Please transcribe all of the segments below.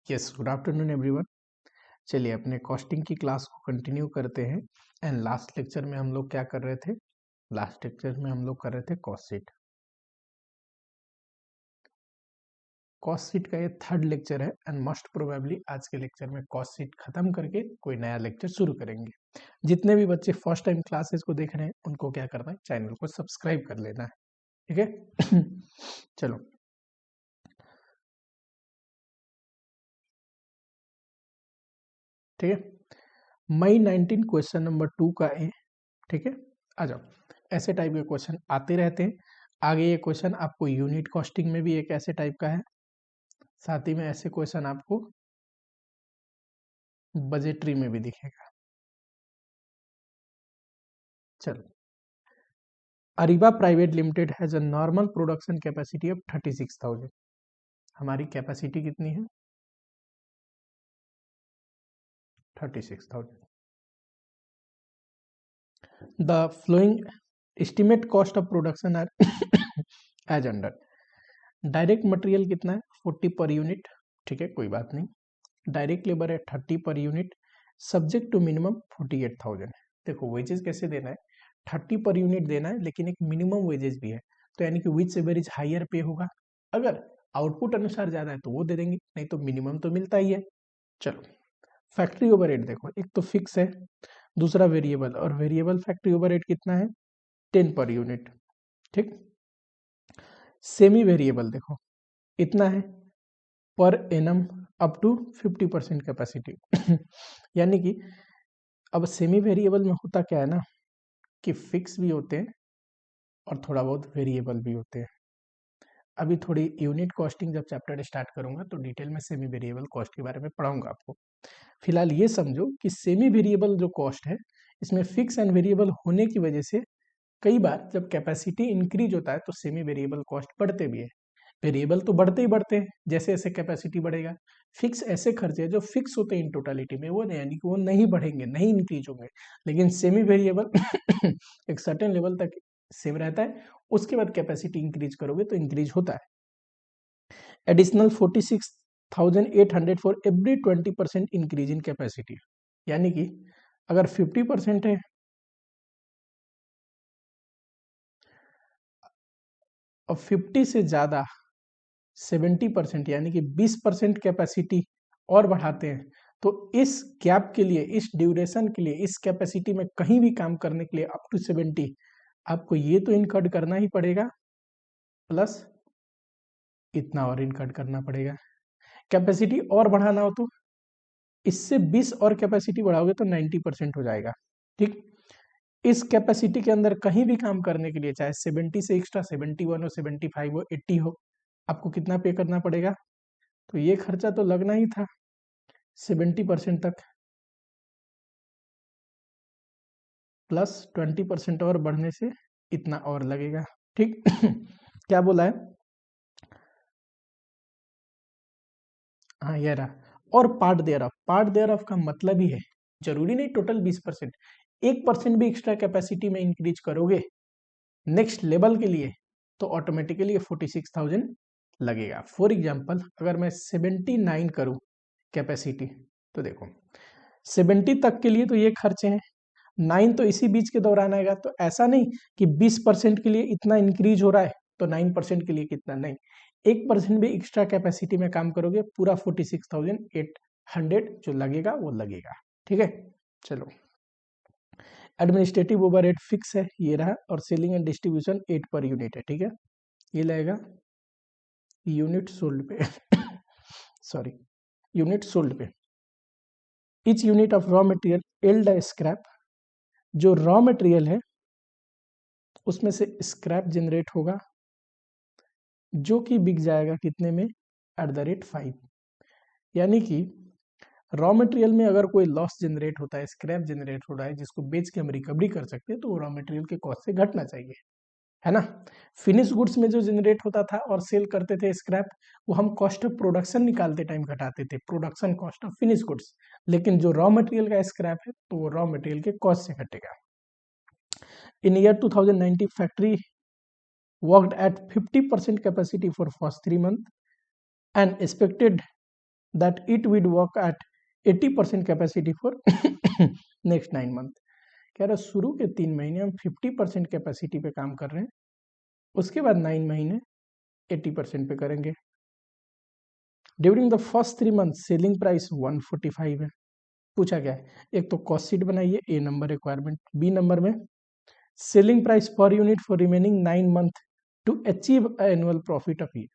Yes, good afternoon everyone. चलिए अपने costing की क्लास को कंटिन्यू करते हैं। एंड लास्ट लेक्चर में हम लोग क्या कर रहे थे? लास्ट लेक्चर में हम लोग कर रहे थे कॉस्ट शीट। कॉस्ट शीट का ये थर्ड लेक्चर है एंड मोस्ट प्रोबेबली आज के लेक्चर में कॉस्ट शीट खत्म करके कोई नया लेक्चर शुरू करेंगे। जितने भी बच्चे फर्स्ट टाइम क्लासेस को देख रहे हैं उनको क्या करना है, चैनल को सब्सक्राइब कर लेना है। ठीक है चलो ठीक है। मई 19 क्वेश्चन नंबर 2 का ए। ठीक है, आ जाओ। ऐसे टाइप के क्वेश्चन आते रहते हैं। आगे ये क्वेश्चन आपको यूनिट कॉस्टिंग में भी एक ऐसे टाइप का है, साथ ही में ऐसे क्वेश्चन आपको बजटरी में भी दिखेगा। चलो, Ariba private limited has a normal production capacity of 36,000। हमारी कैपेसिटी कितनी है? 36,000। The flowing estimate cost of production are as under. Direct material कितना है? 40 पर यूनिट। ठीक है, कोई बात नहीं। डायरेक्ट लेबर है 30 per unit. Subject to minimum 48,000 है। देखो वेजेस कैसे देना है, 30 पर यूनिट देना है लेकिन एक मिनिमम वेजेस भी है, तो यानी कि विच एवरेज हायर पे होगा। अगर आउटपुट अनुसार ज्यादा है तो वो दे देंगे, नहीं तो मिनिमम तो मिलता ही है। चलो, फैक्ट्री ओवरहेड देखो, एक तो फिक्स है, दूसरा वेरिएबल, और वेरिएबल फैक्ट्री ओवरहेड कितना है? 10 पर यूनिट। ठीक। सेमी वेरिएबल देखो इतना है, per annum up to 50% capacity यानी कि अब सेमी वेरिएबल में होता क्या है ना, कि फिक्स भी होते हैं और थोड़ा बहुत वेरिएबल भी होते हैं। अभी थोड़ी यूनिट कॉस्टिंग जब चैप्टर स्टार्ट करूंगा तो डिटेल में सेमी वेरिएबल कॉस्ट के बारे में पढ़ाऊंगा आपको। फिलहाल ये समझो कि सेमी वेरिएबल जो कॉस्ट है, इसमें फिक्स एंड वेरिएबल होने की वजह से कई बार जब कैपेसिटी इंक्रीज होता है तो सेमी वेरिएबल कॉस्ट बढ़ते भी है। वेरिएबल तो बढ़ते ही बढ़ते हैं जैसे जैसे कैपेसिटी बढ़ेगा। फिक्स ऐसे खर्चे जो फिक्स होते हैं इन टोटालिटी में, वो यानी कि वो नहीं बढ़ेंगे, नहीं इंक्रीज होंगे। लेकिन सेमी वेरिएबल एक सर्टेन लेवल तक सेम रहता है, उसके बाद कैपेसिटी इंक्रीज करोगे तो इंक्रीज होता है। Additional 46,800 for every 20% increase in capacity. यानी कि अगर 50% है और 50 से ज्यादा 70% यानी कि 20% कैपेसिटी और बढ़ाते हैं, तो इस गैप के लिए, इस ड्यूरेशन के लिए, इस कैपेसिटी में कहीं भी काम करने के लिए अप टू 70 आपको ये तो इनकट करना ही पड़ेगा, प्लस इतना और इनकट करना पड़ेगा। कैपेसिटी और बढ़ाना हो तो इससे 20 और कैपेसिटी बढ़ाओगे तो 90% हो जाएगा। ठीक। इस कैपेसिटी के अंदर कहीं भी काम करने के लिए, चाहे 70 से एक्स्ट्रा 71 हो, 75 हो, 80 हो, आपको कितना पे करना पड़ेगा? तो ये खर्चा तो लगना ही था 70% तक, प्लस 20% और बढ़ने से इतना और लगेगा। ठीक क्या बोला है? हाँ ये रहा। और पार्ट देयर ऑफ का मतलब ही है, जरूरी नहीं टोटल 20%, 1% भी एक्स्ट्रा कैपेसिटी में इंक्रीज करोगे नेक्स्ट लेवल के लिए तो ऑटोमेटिकली 46,000 लगेगा। फॉर एग्जाम्पल अगर मैं 79 करूं कैपेसिटी, तो देखो 70 तक के लिए तो ये खर्चे हैं, 9 तो इसी बीच के दौरान आएगा, तो ऐसा नहीं कि 20% के लिए इतना इंक्रीज हो रहा है तो 9% के लिए कितना, नहीं, 1% भी एक्स्ट्रा कैपेसिटी में काम करोगे पूरा 46,800 जो लगेगा वो लगेगा। ठीक है, चलो। एडमिनिस्ट्रेटिव ओवरहेड फिक्स है, ये रहा, और selling and distribution 8 per unit है। ठीक है, ये लगेगा यूनिट सोल्ड पे सॉरी, यूनिट सोल्ड पे। Each unit of raw material yield scrap, जो रॉ मटेरियल है उसमें से स्क्रैप जनरेट होगा जो कि बिक जाएगा कितने में? At the rate 5। यानी कि रॉ मटेरियल में अगर कोई लॉस जनरेट होता है, स्क्रैप जनरेट हो रहा है जिसको बेच के हम रिकवरी कर सकते हैं, तो वो रॉ मटेरियल के कॉस्ट से घटना चाहिए, है ना। फिनिश गुड्स में जो जनरेट होता था और सेल करते थे स्क्रैप, वो हम कॉस्ट ऑफ प्रोडक्शन निकालते टाइम घटाते थे, production cost of finish goods. लेकिन जो रॉ मटेरियल का स्क्रैप है तो वो रॉ मटेरियल के कॉस्ट से घटेगा। इन year 2019 factory worked at 50% capacity for first 3 months and expected that it would work at 80% capacity for next 9 month। कह रहा शुरू के 3 महीने हम 50% कैपेसिटी पे काम कर रहे हैं, उसके बाद 9 महीने 80% पे करेंगे। During the first 3 month selling price 145 है। पूछा क्या है, एक तो कॉस्ट शीट बनाइए, A number requirement. B number में selling price per unit for remaining 9 month to achieve annual profit of year.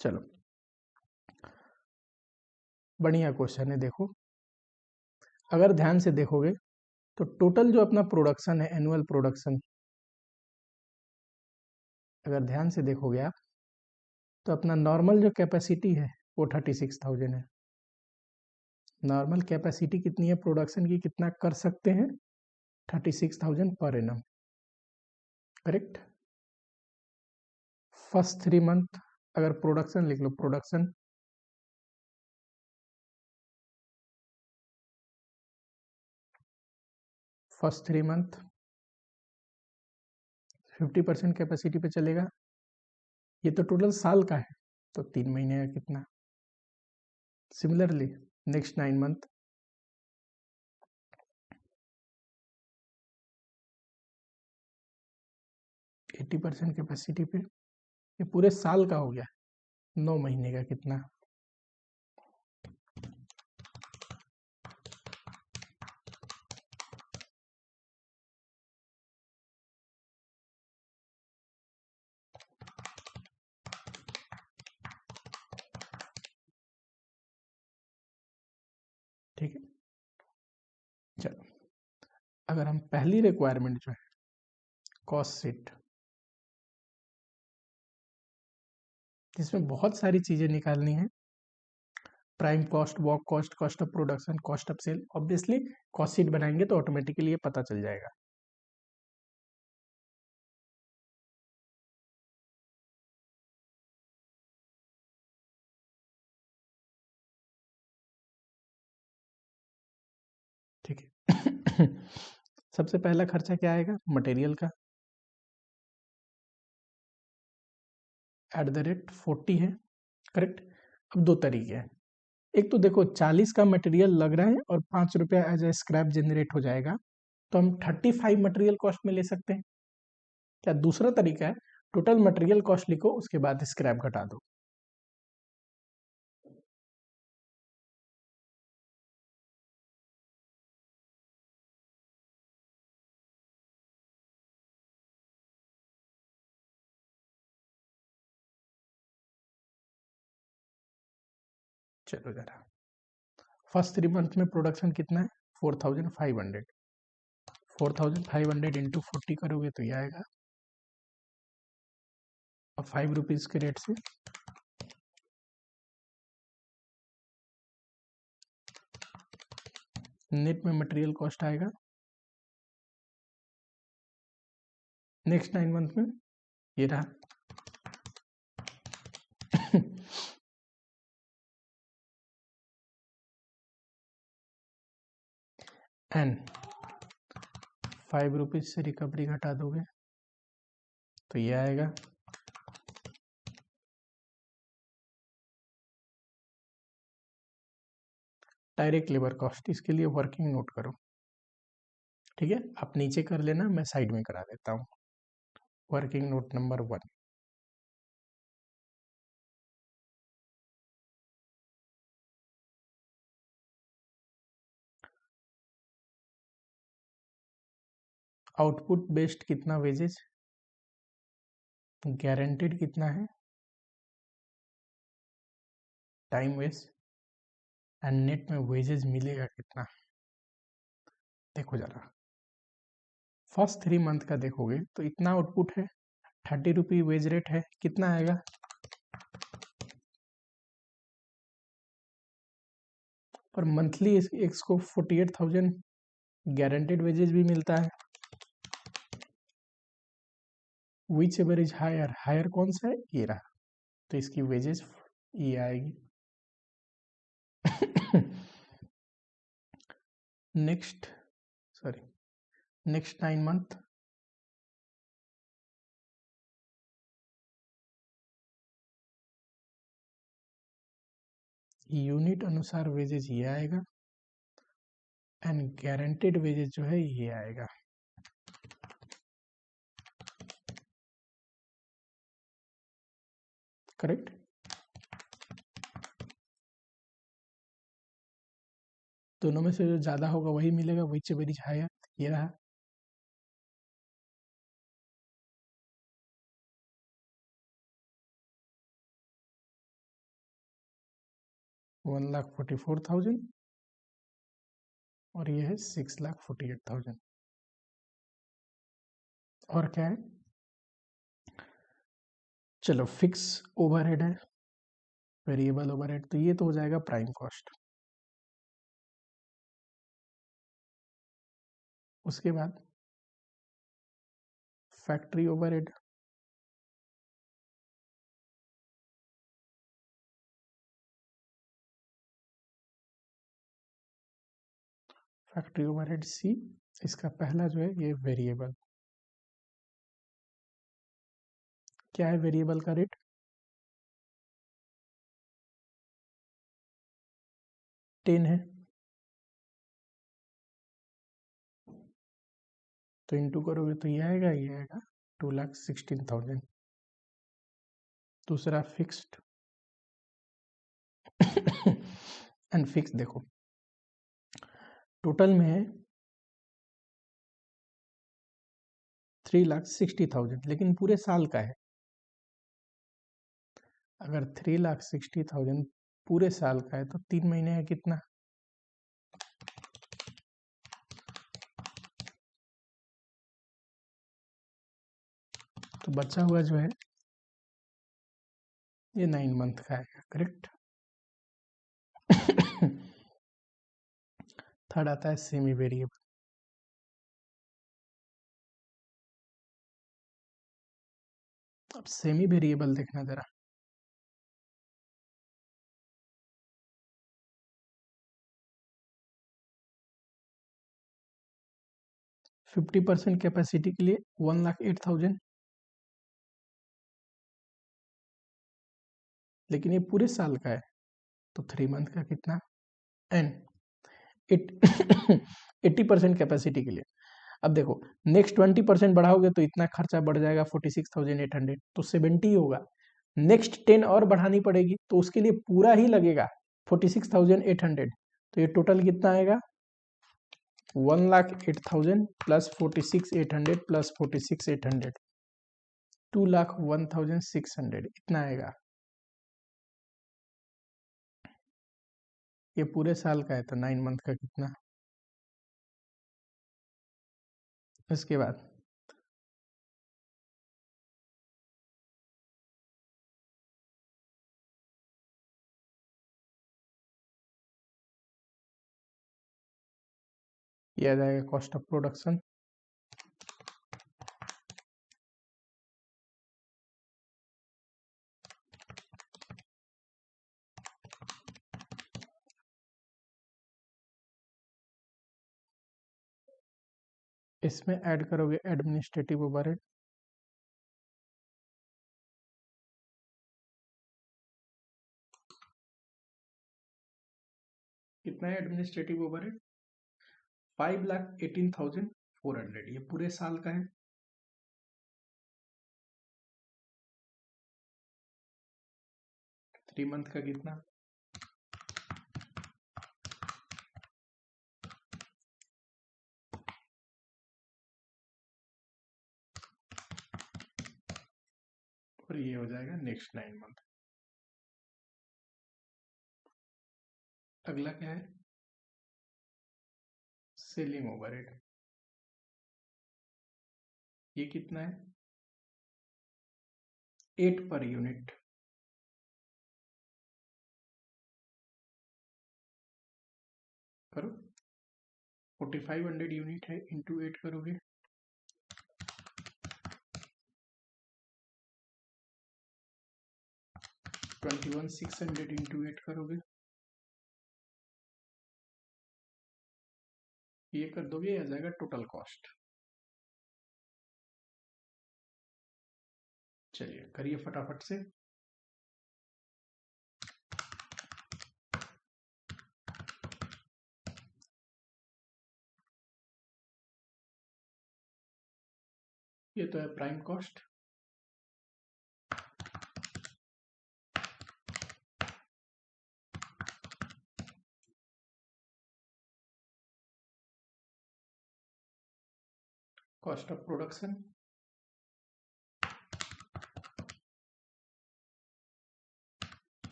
चलो बढ़िया क्वेश्चन है। देखो अगर ध्यान से देखोगे तो टोटल जो अपना प्रोडक्शन है, एनुअल प्रोडक्शन, अगर ध्यान से देखोगे आप तो अपना नॉर्मल जो कैपेसिटी है वो 36,000 है। नॉर्मल कैपेसिटी कितनी है प्रोडक्शन की, कितना कर सकते हैं, 36,000 per annum, correct. First 3 month अगर प्रोडक्शन लिख लो, प्रोडक्शन फर्स्ट 3 मंथ 50% कैपेसिटी पे चलेगा। ये तो टोटल साल का है, तो 3 महीने का कितना। सिमिलरली नेक्स्ट 9 मंथ 80% कैपेसिटी पे, ये पूरे साल का हो गया। 9 महीने का कितना। ठीक है, चलो अगर हम पहली रिक्वायरमेंट जो है कॉस्ट शीट, जिसमें बहुत सारी चीजें निकालनी है, prime cost, work cost, cost of production, cost of sale, obviously cost sheet बनाएंगे तो ऑटोमेटिकली ये पता चल जाएगा। ठीक है। सबसे पहला खर्चा क्या आएगा, मटेरियल का, @40 है, करेक्ट। अब दो तरीके हैं, एक तो देखो 40 का मटेरियल लग रहा है और 5 रुपया एज ए स्क्रैप जनरेट हो जाएगा, तो हम 35 मटेरियल कॉस्ट में ले सकते हैं। क्या दूसरा तरीका है, टोटल मटेरियल कॉस्ट लिखो, उसके बाद स्क्रैप घटा दो। चलो जरा, फर्स्ट 3 मंथ में प्रोडक्शन कितना है, 4,500। 4,500 इंटू 40 करोगे तो ये आएगा। अब 5 रुपीज के रेट से नेट में मटेरियल कॉस्ट आएगा नेक्स्ट 9 मंथ में, ये रहा। एंड 5 रुपीज से रिकवरी घटा दोगे तो ये आएगा। डायरेक्ट लेबर कॉस्ट, इसके लिए वर्किंग नोट करो, ठीक है। आप नीचे कर लेना, मैं साइड में करा देता हूँ। Working note number 1, output based कितना वेजेज, गारंटेड कितना है, टाइम वेस्ट, एंड नेट में वेजेज मिलेगा कितना। देखो जरा, फर्स्ट 3 मंथ का देखोगे तो इतना आउटपुट है, 30 रुपी वेज रेट है, कितना आएगा, पर मंथली इसको 48,000 गारंटेड वेजेज भी मिलता है। Whichever is higher, higher कौन सा है, ये रहा, तो इसकी वेजेस ये आएगी। Next sorry next 9 month unit अनुसार वेजेज ये आएगा एंड गारंटेड वेजेज जो है ये आएगा। करेक्ट। दोनों में से जो ज्यादा होगा वही मिलेगा, विच एवर इज हायर, ये रहा। $1,44,000 और ये है 6,48,000। और क्या है, चलो फिक्स ओवरहेड है, वेरिएबल ओवरहेड, तो ये तो हो जाएगा प्राइम कॉस्ट। उसके बाद फैक्ट्री ओवरहेड, फैक्ट्री ओवरहेड सी, इसका पहला जो है ये वेरिएबल, क्या है वेरिएबल का रेट, 10 है, तो इंटू करोगे तो ये आएगा 2,16,000। दूसरा फिक्स्ड एंड फिक्स, देखो टोटल में है 3,60,000, लेकिन पूरे साल का है। अगर 3,60,000 पूरे साल का है तो 3 महीने है कितना, तो बचा हुआ जो है ये 9 मंथ का है। करेक्ट। थर्ड आता है सेमी वेरिएबल। अब सेमी वेरिएबल देखना जरा, %50 कैपेसिटी के लिए 1,08,000, लेकिन ये पूरे साल का है तो 3 मंथ का कितना, एन 80% कैपेसिटी के लिए। अब देखो नेक्स्ट 20% बढ़ाओगे तो इतना खर्चा बढ़ जाएगा 46,800, तो 70 होगा। नेक्स्ट 10 और बढ़ानी पड़ेगी तो उसके लिए पूरा ही लगेगा 46,800, तो ये टोटल कितना आएगा 1,08,000 प्लस 46,800 प्लस 46,800, 2,01,600 इतना आएगा। ये पूरे साल का है तो 9 मंथ का कितना। इसके बाद ये आ जाएगा कॉस्ट ऑफ प्रोडक्शन, इसमें ऐड करोगे एडमिनिस्ट्रेटिव ओवरहेड, कितना है एडमिनिस्ट्रेटिव ओवरहेड 5,18,400, ये पूरे साल का है। थ्री मंथ का कितना, और ये हो जाएगा नेक्स्ट 9 मंथ। अगला क्या है, सेलिंग ओवरहेड, ये कितना है 8 पर यूनिट, करो 4,500 यूनिट है, इंटू 8 करोगे 21,600 इंटू 8 करोगे, ये कर दोगे आ जाएगा टोटल कॉस्ट। चलिए करिए फटाफट से। ये तो है prime cost. Cost of production,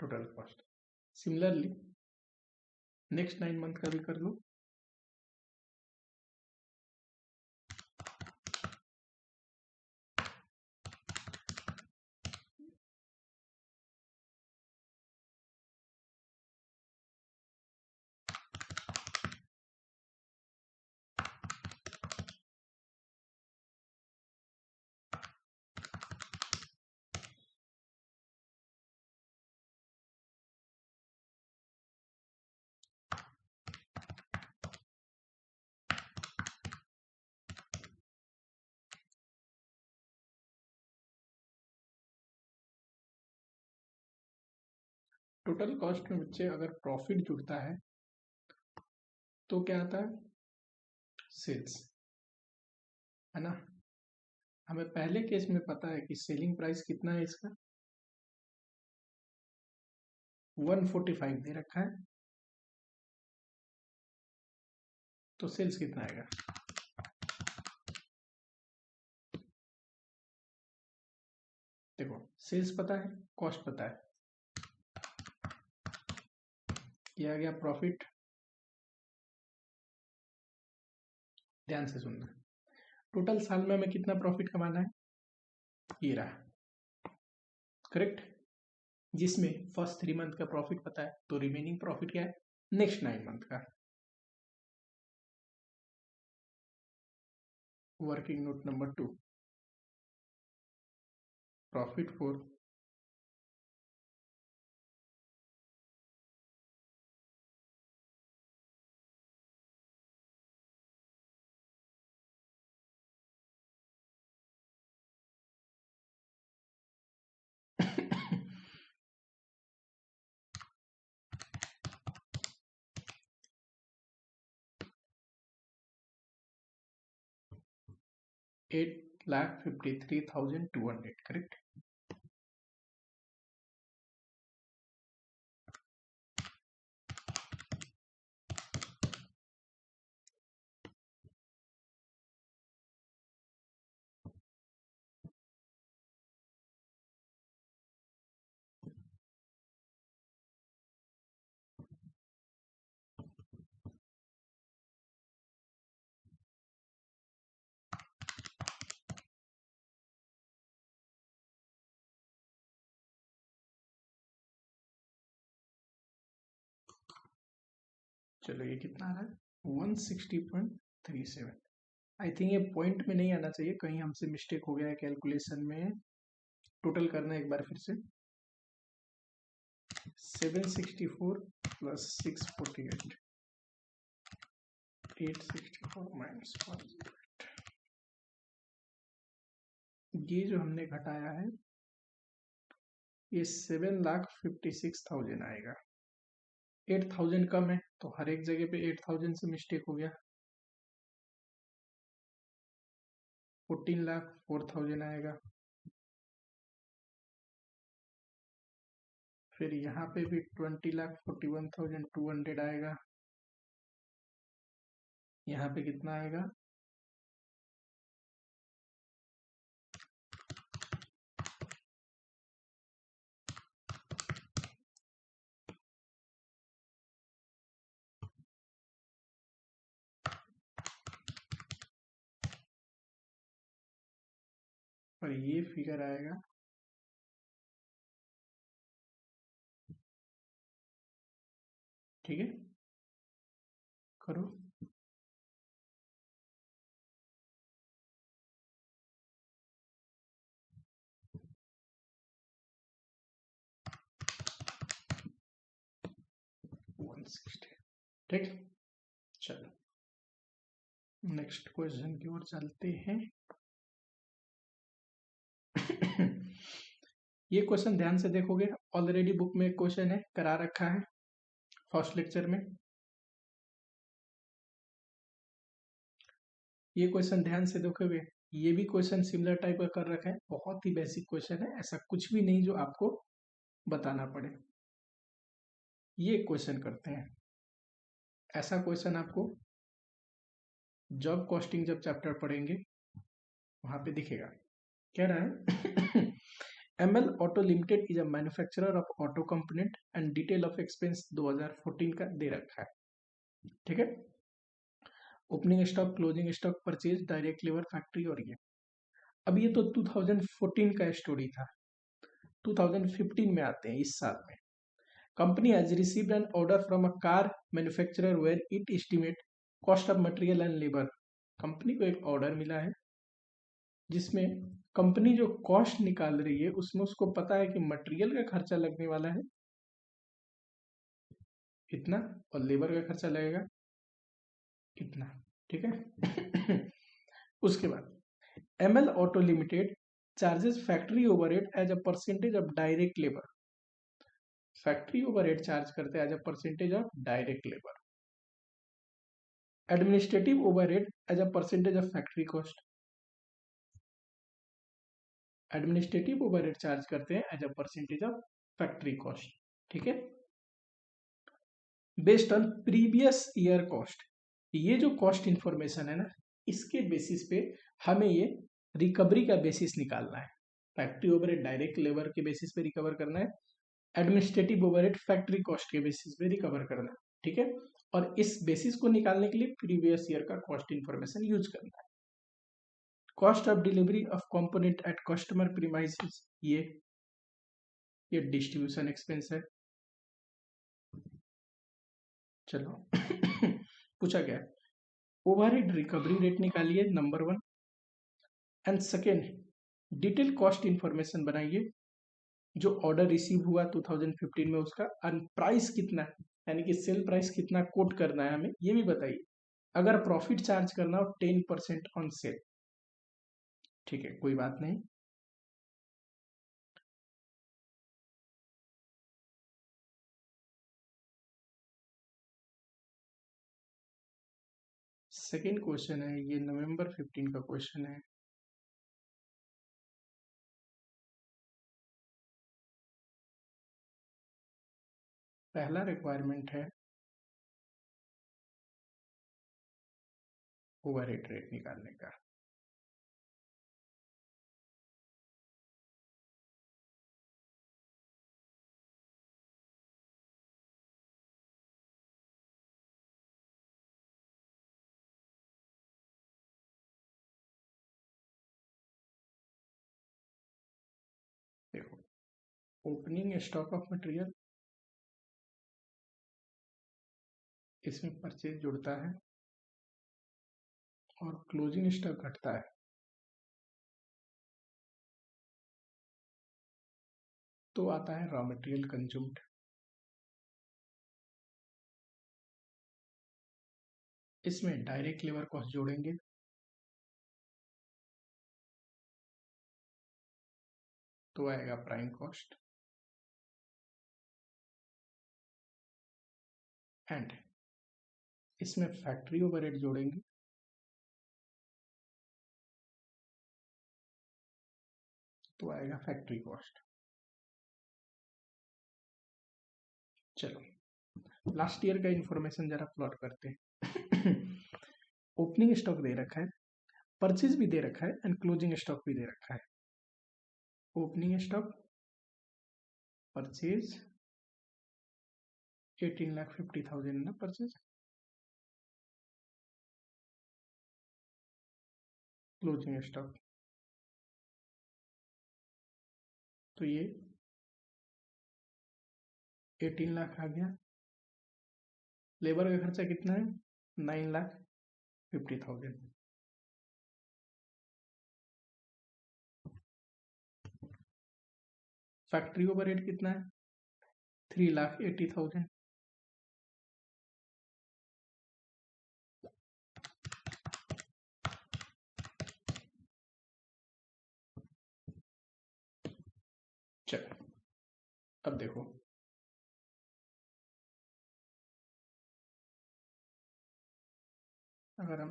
total cost. Similarly next 9 month का भी कर लो। टोटल कॉस्ट में बच्चे अगर प्रॉफिट जुड़ता है तो क्या आता है? सेल्स, है ना। हमें पहले केस में पता है कि सेलिंग प्राइस कितना है इसका, 145 दे रखा है, तो सेल्स कितना आएगा? देखो सेल्स पता है, कॉस्ट पता है, ये आ गया प्रॉफिट। ध्यान से सुनना, टोटल साल में हमें कितना प्रॉफिट कमाना है, ये रहा, करेक्ट। जिसमें फर्स्ट 3 मंथ का प्रॉफिट पता है, तो रिमेनिंग प्रॉफिट क्या है नेक्स्ट 9 मंथ का। Working note number 2, profit for $8,53,200, correct. चलो ये कितना आ रहा है, 160.37। आई थिंक ये पॉइंट में नहीं आना चाहिए, कहीं हमसे मिस्टेक हो गया है कैलकुलेशन में। टोटल करना है एक बार फिर से, 764 प्लस 648, 864 माइनस 108। ये जो हमने घटाया है ये 7,56,000 आएगा। 8,000 कम है तो हर एक जगह पे 8,000 से मिस्टेक हो गया। 14,04,000 आएगा। फिर यहाँ पे भी 20,41,200 आएगा। यहाँ पे कितना आएगा, और ये फिगर आएगा ठीक है, करो। ठीक, चलो नेक्स्ट क्वेश्चन की ओर चलते हैं। ये क्वेश्चन ध्यान से देखोगे, ऑलरेडी बुक में क्वेश्चन है, करा रखा है फर्स्ट लेक्चर में। ये क्वेश्चन ध्यान से देखोगे, ये भी क्वेश्चन सिमिलर टाइप का कर रखा है, बहुत ही बेसिक क्वेश्चन है, ऐसा कुछ भी नहीं जो आपको बताना पड़े। ये क्वेश्चन करते हैं, ऐसा क्वेश्चन आपको जॉब कॉस्टिंग जब चैप्टर पढ़ेंगे वहां पे दिखेगा। कह रहा है ML auto limited is a manufacturer of auto component and detail of expense 2014 का दे रखा है, ठीक है। Opening stock, closing stock, purchase, direct labour, factory और ये। अब ये तो 2014 का स्टोरी था, 2015 में आते हैं, इस साल में। Company has received an order from a car manufacturer where it estimate cost of material and labour. Company को एक ऑर्डर मिला है जिसमें कंपनी जो कॉस्ट निकाल रही है उसमें उसको पता है कि मटेरियल का खर्चा लगने वाला है इतना और लेबर का खर्चा लगेगा इतना, ठीक है। उसके बाद ML auto limited charges factory overhead as a percentage of direct labour. Factory overhead charge करते हैं as a percentage of direct labour. Administrative overhead as a percentage of factory cost. Administrative overhead charge करते हैं as a percentage of factory cost, ठीक है। Based on previous year cost, ये जो cost information है ना, इसके बेसिस पे हमें ये रिकवरी का बेसिस निकालना है। फैक्ट्री ओवरहेड डायरेक्ट लेबर के बेसिस पे रिकवर करना है, एडमिनिस्ट्रेटिव ओवरहेड फैक्ट्री कॉस्ट के बेसिस पे रिकवर करना है, ठीक है। और इस बेसिस को निकालने के लिए प्रीवियस ईयर का कॉस्ट इंफॉर्मेशन यूज करना है। Cost of delivery of component eight customer premises, ये डिस्ट्रीब्यूशन एक्सपेंस है। चलो पूछा गया ओवरहेड रिकवरी रेट निकालिए number 1 and second detail cost information बनाइए। जो ऑर्डर रिसीव हुआ 2015 में उसका प्राइस कितना है, यानी कि सेल प्राइस कितना कोट करना है हमें, ये भी बताइए। अगर प्रॉफिट चार्ज करना हो 10% ऑन सेल, ठीक है, कोई बात नहीं। सेकेंड क्वेश्चन है, ये नवंबर 15 का क्वेश्चन है। पहला रिक्वायरमेंट है ओवरहेड रेट निकालने का। देखो, ओपनिंग स्टॉक ऑफ मटेरियल, इसमें परचेज जुड़ता है और क्लोजिंग स्टॉक घटता है, तो आता है रॉ मटेरियल कंज्यूम्ड। इसमें डायरेक्ट लेबर कॉस्ट जोड़ेंगे तो आएगा प्राइम कॉस्ट एंड इसमें फैक्ट्री ओवरहेड जोड़ेंगे तो आएगा फैक्ट्री कॉस्ट। चलो लास्ट ईयर का इंफॉर्मेशन जरा प्लॉट करते हैं। ओपनिंग स्टॉक दे रखा है, परचेज भी दे रखा है एंड क्लोजिंग स्टॉक भी दे रखा है। ओपनिंग स्टॉक परचेज 18,50,000 ना परचेज, क्लोजिंग स्टॉक तो ये 18 लाख आ गया। लेबर का खर्चा कितना है 9,50,000। फैक्ट्री ओवरहेड कितना है 3,80,000। चलो अब देखो, अगर हम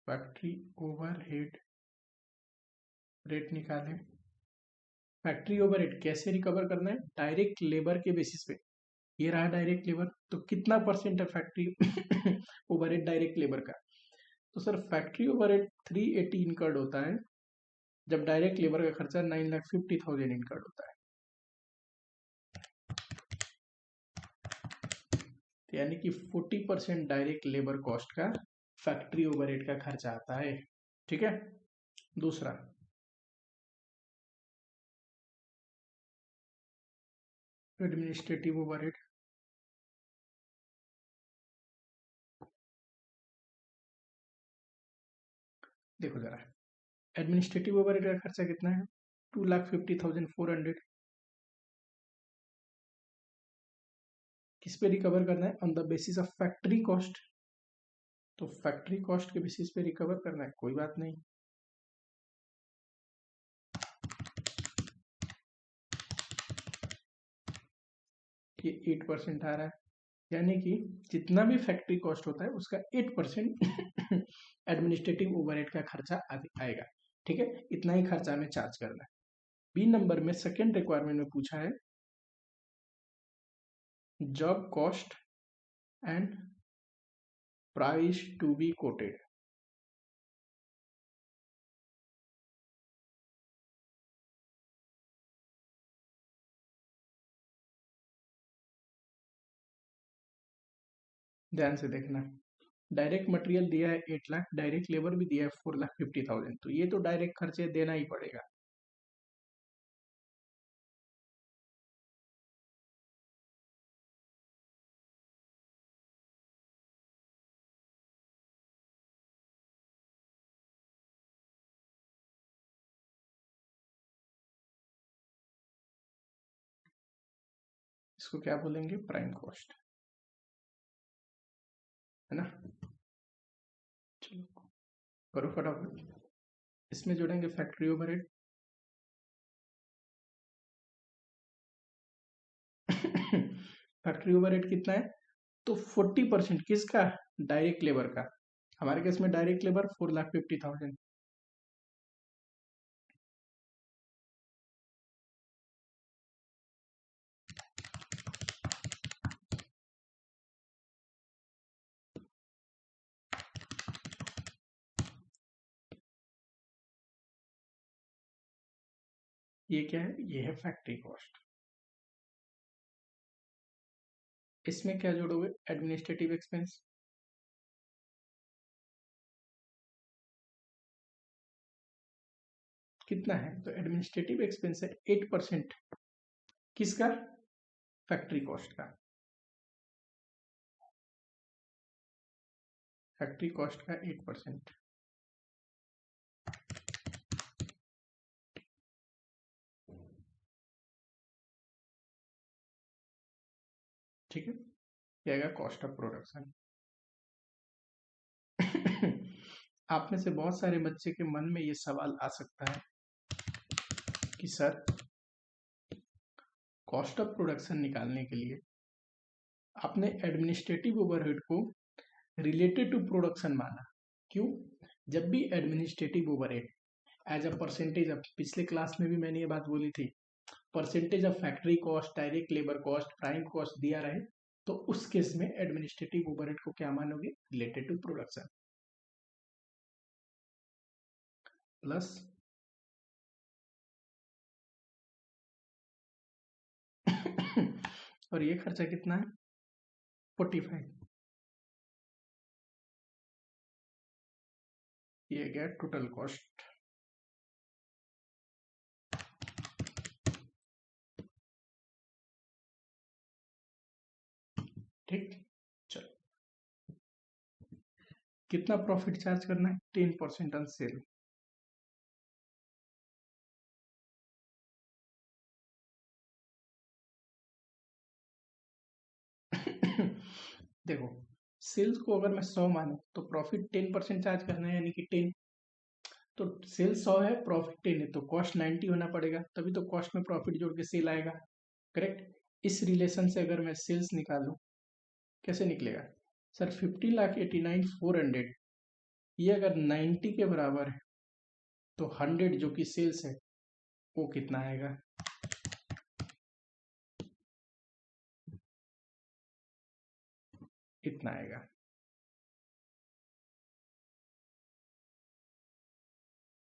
फैक्ट्री ओवरहेड रेट निकालें। फैक्ट्री ओवरहेड कैसे रिकवर करना है? डायरेक्ट लेबर के बेसिस पे। ये रहा डायरेक्ट लेबर, तो कितना परसेंट है फैक्ट्री ओवरहेड डायरेक्ट लेबर का? तो सर फैक्ट्री ओवरहेड 380 इनकर्ड होता है जब डायरेक्ट लेबर का खर्चा 9,50,000 इनकर्ड होता है। तो यानी कि 40% डायरेक्ट लेबर कॉस्ट का फैक्ट्री ओवरहेड का खर्चा आता है। ठीक है। दूसरा, एडमिनिस्ट्रेटिव ओवरहेड। देखो जरा, एडमिनिस्ट्रेटिव ओवरहेड का खर्चा कितना है? 2,50,400। किस पे रिकवर करना है? On the basis of factory cost. तो फैक्ट्री कॉस्ट के बेसिस पे रिकवर करना है, कोई बात नहीं। ये 8% आ रहा है, यानी कि जितना भी फैक्ट्री कॉस्ट होता है उसका 8% एडमिनिस्ट्रेटिव ओवरहेड का खर्चा आएगा। ठीक है, इतना ही खर्चा हमें चार्ज करना है। बी नंबर में सेकेंड रिक्वायरमेंट में पूछा है job cost and price to be quoted. ध्यान से देखना, डायरेक्ट मटेरियल दिया है 8 लाख, डायरेक्ट लेबर भी दिया है 4,50,000, तो ये तो डायरेक्ट खर्चे देना ही पड़ेगा। इसको क्या बोलेंगे? प्राइम कॉस्ट, है ना। चलो करो फटाफट। इसमें जोड़ेंगे फैक्ट्री ओवरहेड। फैक्ट्री ओवरहेड कितना है? तो 40% किसका? डायरेक्ट लेबर का। हमारे केस में डायरेक्ट लेबर 4,50,000। ये क्या है? ये है फैक्ट्री कॉस्ट। इसमें क्या जोड़ोगे? Administrative expense. कितना है? तो एडमिनिस्ट्रेटिव एक्सपेंस है 8%। किसका? फैक्ट्री कॉस्ट का। फैक्ट्री कॉस्ट का 8%। ठीक है, ये आएगा कॉस्ट ऑफ प्रोडक्शन। आप में से बहुत सारे बच्चे के मन में ये सवाल आ सकता है कि सर कॉस्ट ऑफ प्रोडक्शन निकालने के लिए आपने एडमिनिस्ट्रेटिव ओवरहेड को रिलेटेड टू प्रोडक्शन माना, क्यों? जब भी administrative overhead as a percentage of, पिछले क्लास में भी मैंने ये बात बोली थी, percentage of factory cost, direct labour cost, prime cost दिया रहे, तो उस केस में एडमिनिस्ट्रेटिव ओवरहेड को क्या मानोगे? रिलेटेड टू प्रोडक्शन प्लस और ये खर्चा कितना है? 45। ये गया टोटल कॉस्ट। ठीक, चलो कितना प्रॉफिट चार्ज करना है? 10% ऑन सेल। देखो, सेल्स को अगर मैं 100 मानूं तो प्रॉफिट 10% चार्ज करना है, यानी कि 10। तो सेल 100 है, प्रॉफिट 10 है, तो कॉस्ट 90 होना पड़ेगा, तभी तो कॉस्ट में प्रॉफिट जोड़ के सेल आएगा। करेक्ट। इस रिलेशन से अगर मैं सेल्स निकालूं, कैसे निकलेगा? सर 50,89,400 ये अगर 90 के बराबर है तो 100 जो कि सेल्स है वो कितना आएगा? इतना आएगा।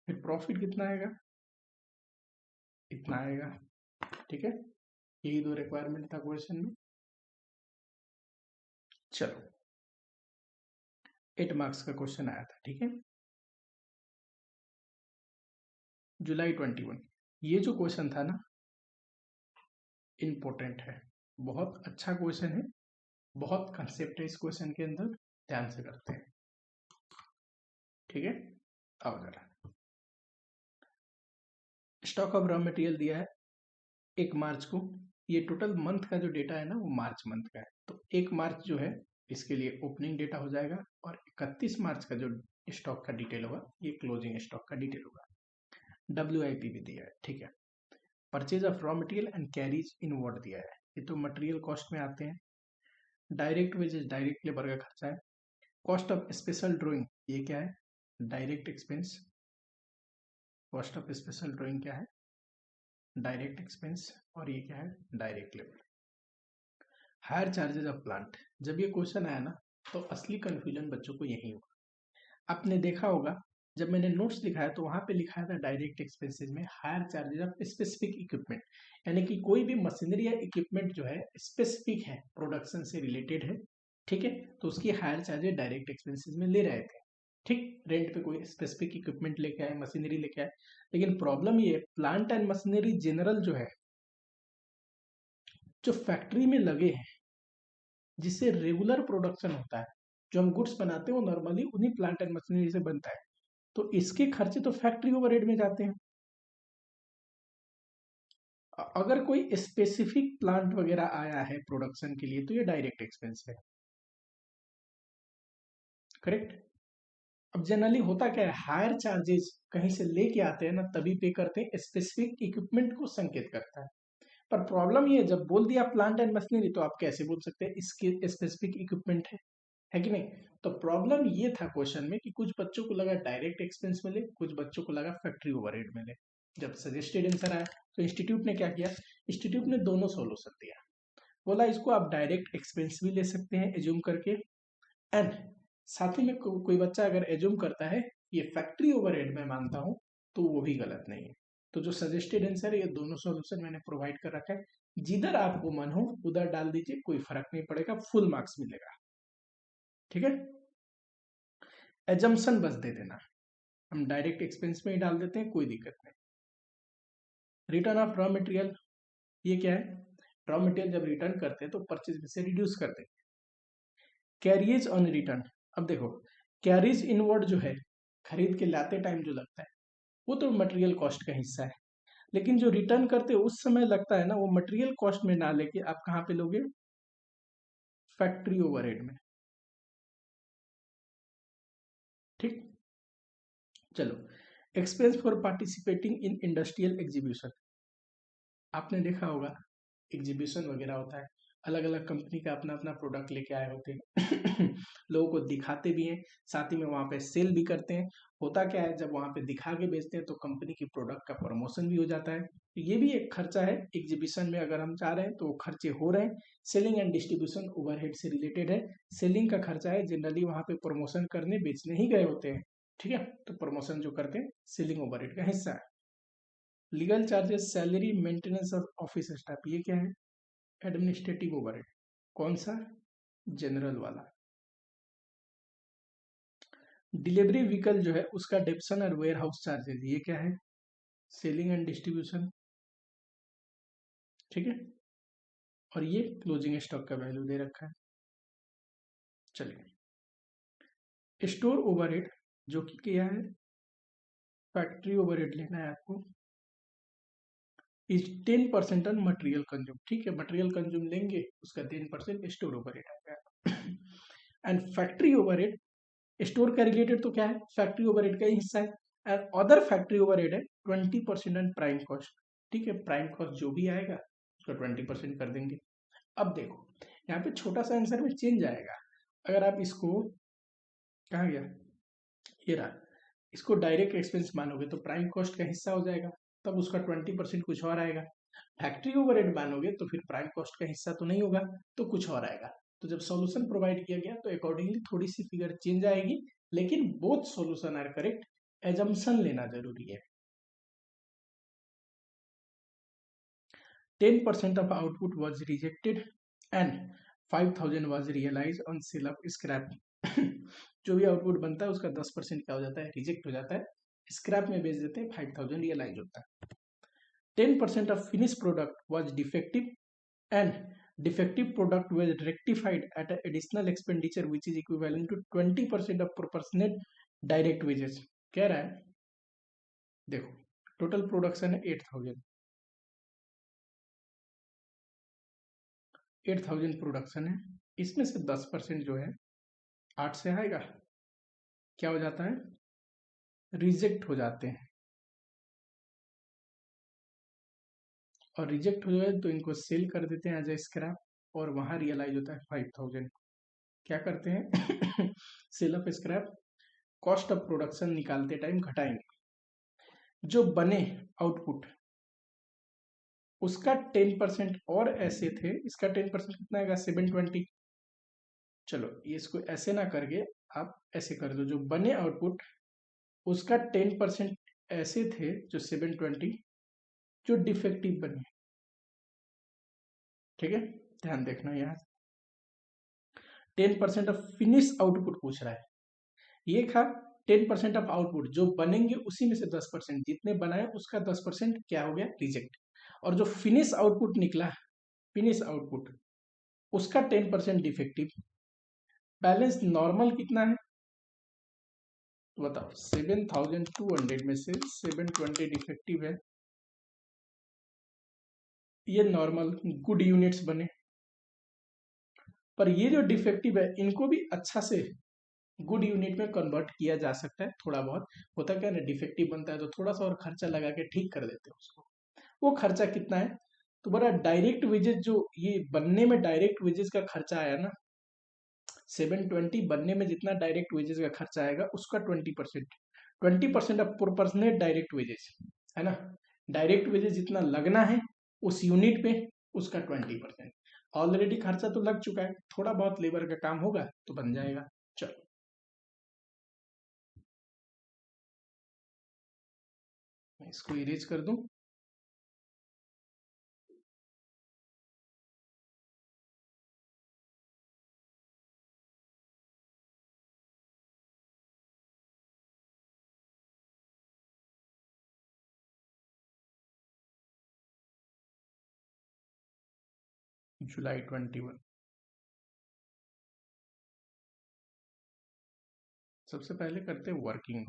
फिर प्रॉफिट कितना आएगा? इतना आएगा। ठीक है, यही दो रिक्वायरमेंट था क्वेश्चन में। चलो 8 मार्क्स का क्वेश्चन आया था। ठीक है, जुलाई 21। ये जो क्वेश्चन था ना, इम्पोर्टेंट है, बहुत अच्छा क्वेश्चन है, बहुत कंसेप्ट है इस क्वेश्चन के अंदर, ध्यान से करते हैं। ठीक है, आओ जरा, स्टॉक ऑफ रॉ मटेरियल दिया है 1 मार्च को। ये टोटल मंथ का जो डेटा है ना वो मार्च मंथ का है, तो 1 मार्च जो है इसके लिए ओपनिंग डेटा हो जाएगा, और 31 मार्च का जो स्टॉक का डिटेल होगा ये क्लोजिंग स्टॉक का डिटेल होगा। WIP भी दिया है। ठीक है, purchase of raw material and carries in what दिया है, ये तो मटेरियल कॉस्ट में आते हैं। डायरेक्ट वेजेस डायरेक्ट लेबर का खर्चा है। कॉस्ट ऑफ स्पेशल ड्राइंग ये क्या है? Direct expense. Cost of special drawing क्या है? Direct expense. और ये क्या है? Direct labour. Higher charges of plant, जब ये क्वेश्चन आया ना तो असली कंफ्यूजन बच्चों को यही हुआ। आपने देखा होगा जब मैंने नोट्स दिखाया तो वहां पे लिखा था डायरेक्ट एक्सपेंसेस में higher charges of specific equipment, यानी कि कोई भी मशीनरी या इक्विपमेंट जो है स्पेसिफिक है, प्रोडक्शन से रिलेटेड है, ठीक है, तो उसकी हायर चार्जेस डायरेक्ट एक्सपेंसेस में ले रहे थे। ठीक, रेंट पे कोई स्पेसिफिक इक्विपमेंट लेके आए, मशीनरी लेके आए, लेकिन प्रॉब्लम ये प्लांट एंड मशीनरी जनरल जो है, जो फैक्ट्री में लगे हैं, जिससे रेगुलर प्रोडक्शन होता है, जो हम गुड्स बनाते हैं वो नॉर्मली उन्हीं प्लांट एंड मशीनरी से बनता है, तो इसके खर्चे तो फैक्ट्री ओवरहेड में जाते हैं। अगर कोई स्पेसिफिक प्लांट वगैरह आया है प्रोडक्शन के लिए तो ये डायरेक्ट एक्सपेंस है। करेक्ट। अब जनरली होता क्या है, हायर चार्जेस कहीं से लेके आते हैं ना तभी पे करते हैं, स्पेसिफिक इक्विपमेंट को संकेत करता है। पर प्रॉब्लम ये, जब बोल दिया प्लांट एंड मशीनरी तो आप कैसे बोल सकते हैं इसके स्पेसिफिक इक्विपमेंट है कि नहीं? तो प्रॉब्लम ये था क्वेश्चन में कि कुछ बच्चों को लगा डायरेक्ट एक्सपेंस मिले, कुछ बच्चों को लगा फैक्ट्री ओवरहेड मिले। जब सजेस्टेड आंसर आया तो इंस्टीट्यूट ने क्या किया, इंस्टीट्यूट ने दोनों सोल्यूशन दिया। बोला इसको आप डायरेक्ट एक्सपेंस भी ले सकते हैं एज्यूम करके, एंड साथ ही में कोई बच्चा अगर एज्यूम करता है ये फैक्ट्री ओवरहेड में मानता हूं, तो वो भी गलत नहीं है। तो जो सजेस्टेड आंसर है ये दोनों सॉल्यूशन मैंने प्रोवाइड कर रखा है, जिधर आपको मन हो उधर डाल दीजिए, कोई फर्क नहीं पड़ेगा, फुल मार्क्स मिलेगा। ठीक है, एजम्पशन बस दे देना, हम डायरेक्ट एक्सपेंस में ही डाल देते हैं, कोई दिक्कत नहीं। रिटर्न ऑफ रॉ मटेरियल, ये क्या है? रॉ मटेरियल जब रिटर्न करते हैं तो परचेज में से रिड्यूस करते हैं। कैरियज ऑन रिटर्न, अब देखो कैरिज इनवर्ड जो है, खरीद के लाते टाइम जो लगता है वो तो मटेरियल कॉस्ट का हिस्सा है, लेकिन जो रिटर्न करते उस समय लगता है ना, वो मटेरियल कॉस्ट में ना लेके आप कहाँ पे लोगे? फैक्ट्री ओवरहेड में। ठीक, चलो expense for participating in industrial exhibition, आपने देखा होगा एग्जीबिशन वगैरह होता है, अलग अलग कंपनी का अपना अपना प्रोडक्ट लेके आए होते हैं लोगों को दिखाते भी हैं, साथ ही में वहाँ पे सेल भी करते हैं। होता क्या है, जब वहाँ पे दिखा के बेचते हैं तो कंपनी की प्रोडक्ट का प्रमोशन भी हो जाता है, तो ये भी एक खर्चा है एग्जीबिशन में। अगर हम चाह रहे हैं तो खर्चे हो रहे हैं, सेलिंग एंड डिस्ट्रीब्यूशन ओवरहेड से रिलेटेड है। सेलिंग का खर्चा है, जनरली वहाँ पे प्रमोशन करने बेचने ही गए होते हैं, ठीक है, तो प्रमोशन जो करते हैं सेलिंग ओवरहेड का हिस्सा है। Legal charges, salary, maintenance of office staff, ये क्या है? Administrative overhead. कौन सा? जनरल वाला। डिलीवरी व्हीकल जो है उसका डेप्सन और वेयर हाउस चार्जेस, ये क्या है? Selling and distribution. ठीक है, और ये क्लोजिंग स्टॉक का वैल्यू दे रखा है। चलिए, स्टोर ओवरहेड जो कि क्या है? फैक्ट्री ओवरहेड लेना है आपको, इज 10% ऑन मटेरियल कंज्यूम। ठीक है, मटेरियल कंज्यूम लेंगे उसका 10% स्टोर ओवरहेड आएगा एंड फैक्ट्री ओवरहेड, स्टोर का रिलेटेड तो क्या है? फैक्ट्री ओवरहेड का ही हिस्सा है, एंड अदर फैक्ट्री ओवरहेड है 20% ऑन प्राइम कॉस्ट। ठीक है, प्राइम कॉस्ट जो भी आएगा उसका 20% कर देंगे। अब देखो यहाँ पे छोटा सा आंसर में चेंज आएगा, अगर आप इसको, कहाँ गया ये रहा, इसको डायरेक्ट एक्सपेंस मानोगे तो प्राइम कॉस्ट का हिस्सा हो जाएगा, तब उसका 20% कुछ और आएगा। फैक्ट्री ओवरहेड मानोगे तो फिर प्राइम कॉस्ट का हिस्सा तो नहीं होगा, तो कुछ और आएगा। तो जब सॉल्यूशन प्रोवाइड किया गया तो अकॉर्डिंगली थोड़ी सी फिगर चेंज आएगी, लेकिन both solution are correct. Assumption लेना जरूरी है। 10% of output was rejected and 5,000 was realized on sale of scrap। जो भी आउटपुट बनता है उसका 10% क्या हो जाता है, रिजेक्ट हो जाता है, स्क्रैप में बेच देते हैं, 5,000 रियलाइज होता है। 10% of finished product was defective and defective product was rectified at an additional expenditure which is equivalent to 20% of proportionate direct wages। कह रहा है देखो, टोटल प्रोडक्शन है 8,000 प्रोडक्शन है, इसमें से 10% जो है 8 से आएगा, क्या हो जाता है, रिजेक्ट हो जाते हैं। और रिजेक्ट हो जाए तो इनको सेल कर देते हैं एज ए स्क्रैप, और वहां रियलाइज होता है 5,000। क्या करते हैं sale of scrap, cost of production निकालते टाइम घटाएंगे, जो बने आउटपुट उसका 10% और ऐसे थे, इसका 10% कितना आएगा, 720। चलो ये इसको ऐसे ना करके आप ऐसे कर दो, जो बने आउटपुट उसका 10% ऐसे थे जो 720 जो डिफेक्टिव बने। ठीक है, ध्यान देखना, यहाँ 10% ऑफ फिनिश आउटपुट पूछ रहा है, ये था 10% ऑफ आउटपुट जो बनेंगे उसी में से 10%, जितने बनाए उसका 10% क्या हो गया, रिजेक्ट। और जो फिनिश आउटपुट निकला, फिनिश आउटपुट उसका 10% डिफेक्टिव। बैलेंस नॉर्मल कितना है बताओ, 7,200 में से 720 डिफेक्टिव है, ये नॉर्मल गुड यूनिट्स बने। पर ये जो डिफेक्टिव है इनको भी अच्छा से गुड यूनिट में कन्वर्ट किया जा सकता है। थोड़ा बहुत होता क्या ना, डिफेक्टिव बनता है तो थोड़ा सा और खर्चा लगा के ठीक कर देते हैं उसको। वो खर्चा कितना है, तो बड़ा डायरेक्ट वेजेस, जो ये बनने में डायरेक्ट वेजेस का खर्चा आया ना, 720 बनने में जितना डायरेक्ट वेजेस का खर्चा आएगा उसका 20% ऑफ प्रोपोर्शनेट डायरेक्ट वेजेस है ना, डायरेक्ट वेजेस जितना लगना है उस यूनिट पे उसका 20%। ऑलरेडी खर्चा तो लग चुका है, थोड़ा बहुत लेबर का काम होगा तो बन जाएगा। चलो मैं इसको इरेज कर दूं। जुलाई 21। सबसे पहले करते हैं वर्किंग।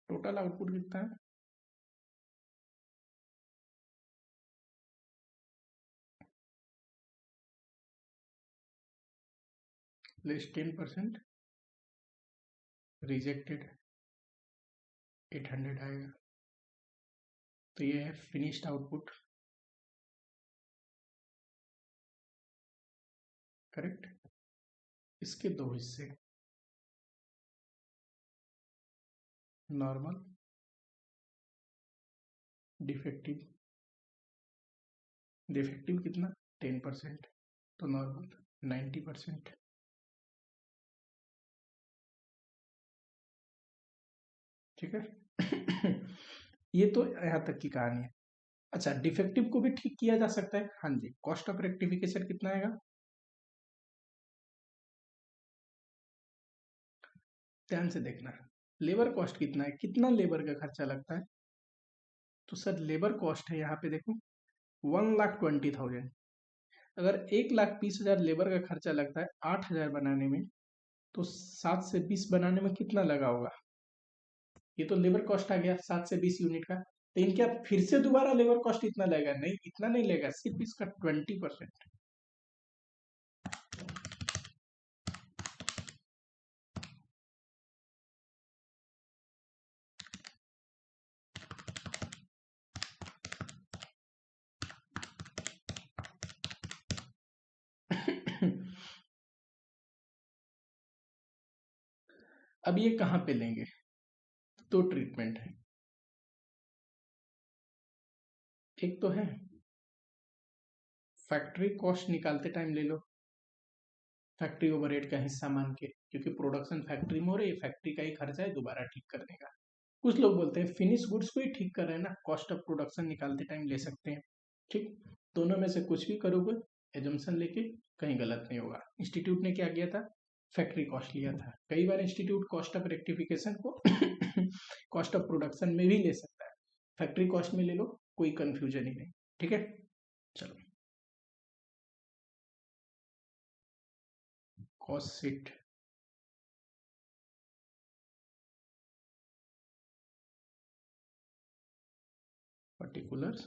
टोटल आउटपुट कितना है, लेस 10%, रिजेक्टेड 800 आएगा। तो ये है फिनिश्ड आउटपुट, करेक्ट। इसके दो हिस्से, नॉर्मल, डिफेक्टिव। डिफेक्टिव कितना, 10%, तो नॉर्मल 90%। ठीक है ये तो यहाँ तक की कहानी है। अच्छा, डिफेक्टिव को भी ठीक किया जा सकता है, हाँ जी। कॉस्ट ऑफ रेक्टिफिकेशन कितना आएगा, ध्यान से देखना। लेबर कॉस्ट कितना है, कितना लेबर का खर्चा लगता है, तो सर लेबर कॉस्ट है यहाँ पे देखो 1,20,000। अगर 1,20,000 लेबर का खर्चा लगता है 8,000 बनाने में, तो 7 से 20 बनाने में कितना लगा होगा, ये तो लेबर कॉस्ट आ गया 7 से 20 यूनिट का। तो इनके फिर से दोबारा लेबर कॉस्ट इतना लगेगा, नहीं इतना नहीं लगेगा, सिर्फ इसका 20%। अब ये कहाँ पे लेंगे? दो ट्रीटमेंट है, एक तो है फैक्ट्री कॉस्ट निकालते टाइम ले लो, फैक्ट्री ओवरहेड का हिस्सा मान के, क्योंकि प्रोडक्शन फैक्ट्री में हो रही है, फैक्ट्री का ही खर्चा है दोबारा ठीक करने का। कुछ लोग बोलते हैं फिनिश गुड्स को ही ठीक कर रहे हैं ना, कॉस्ट ऑफ प्रोडक्शन निकालते टाइम ले सकते हैं। ठीक, दोनों में से कुछ भी करोगे एजम्पशन लेके कहीं गलत नहीं होगा। इंस्टीट्यूट ने क्या किया था? फैक्ट्री कॉस्ट लिया था। कई बार इंस्टीट्यूट कॉस्ट ऑफ रेक्टिफिकेशन को कॉस्ट ऑफ प्रोडक्शन में भी ले सकता है, फैक्ट्री कॉस्ट में ले लो, कोई कंफ्यूजन ही नहीं। ठीक है, चलो कॉस्ट शीट, पर्टिकुलर्स,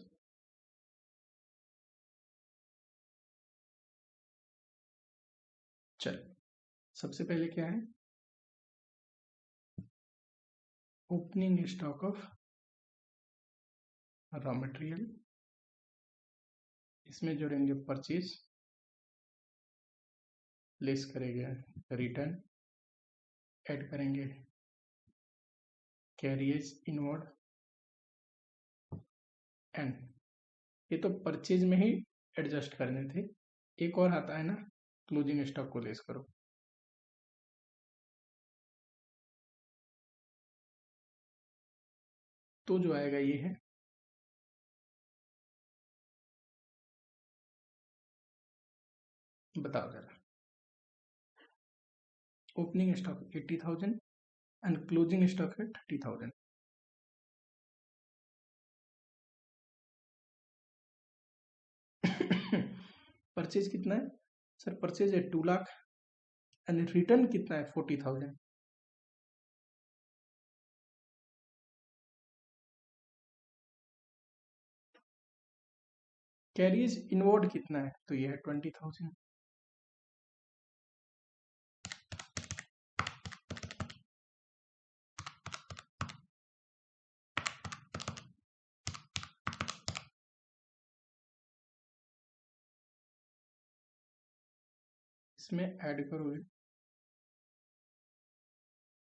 चल सबसे पहले क्या है? Opening stock of raw material, इसमें जोड़ेंगे परचेज, लेस करेंगे रिटर्न, ऐड करेंगे कैरियज इनवर्ड एंड, ये तो परचेज में ही एडजस्ट करने थे। एक और आता है ना, क्लोजिंग स्टॉक को लेस करो, तो जो आएगा ये है, बताओ जरा। Opening stock 80,000 and closing stock है 30,000। परचेज कितना है सर? परचेज है 2 लाख एंड रिटर्न कितना है? 40,000। कैरियज इनवर्ड कितना है? तो ये है 20,000। इसमें ऐड करोगे,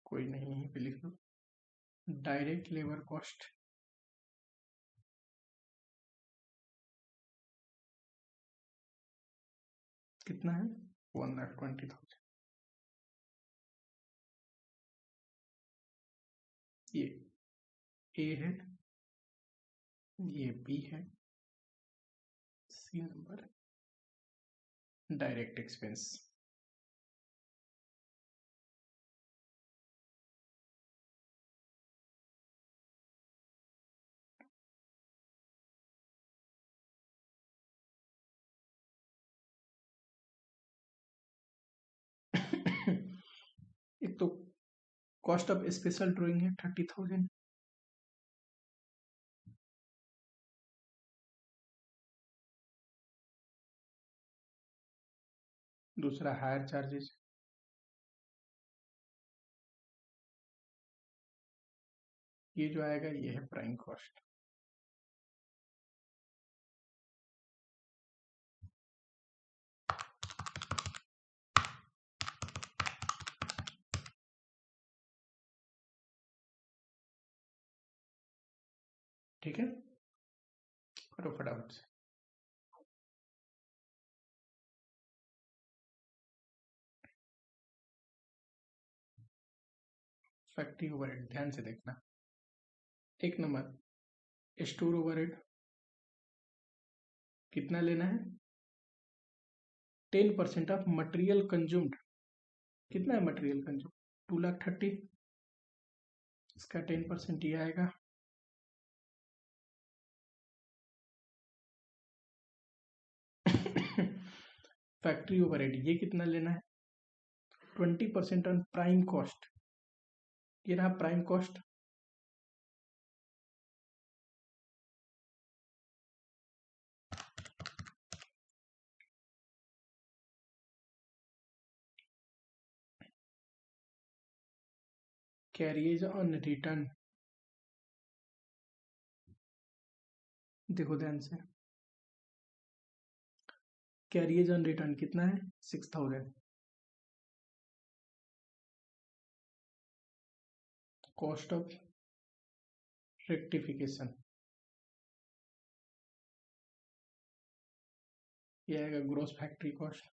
कोई नहीं है पे लिख लो, डायरेक्ट लेबर कॉस्ट कितना है? 1,20,000। ये ए है, ये बी है, सी नंबर डायरेक्ट एक्सपेंस। एक तो कॉस्ट ऑफ स्पेशल ड्राइंग है 30,000, दूसरा हायर चार्जेस, ये जो आएगा ये है प्राइम कॉस्ट। ठीक है, करो फटाफट से। फैक्ट्री ओवरहेड ध्यान से देखना। एक नंबर स्टोर ओवरहेड कितना लेना है? 10% ऑफ मटेरियल कंज्यूम्ड। कितना है मटेरियल कंज्यूम? 2,30,000, इसका 10% ये आएगा। फैक्ट्री ओवरहेड ये कितना लेना है? 20% ऑन प्राइम कॉस्ट, ये रहा prime cost. Carriage on return, देखो ध्यान से, कैरियज ऑन रिटर्न कितना है? 6,000। कॉस्ट ऑफ रेक्टिफिकेशन, ये आएगा gross factory cost.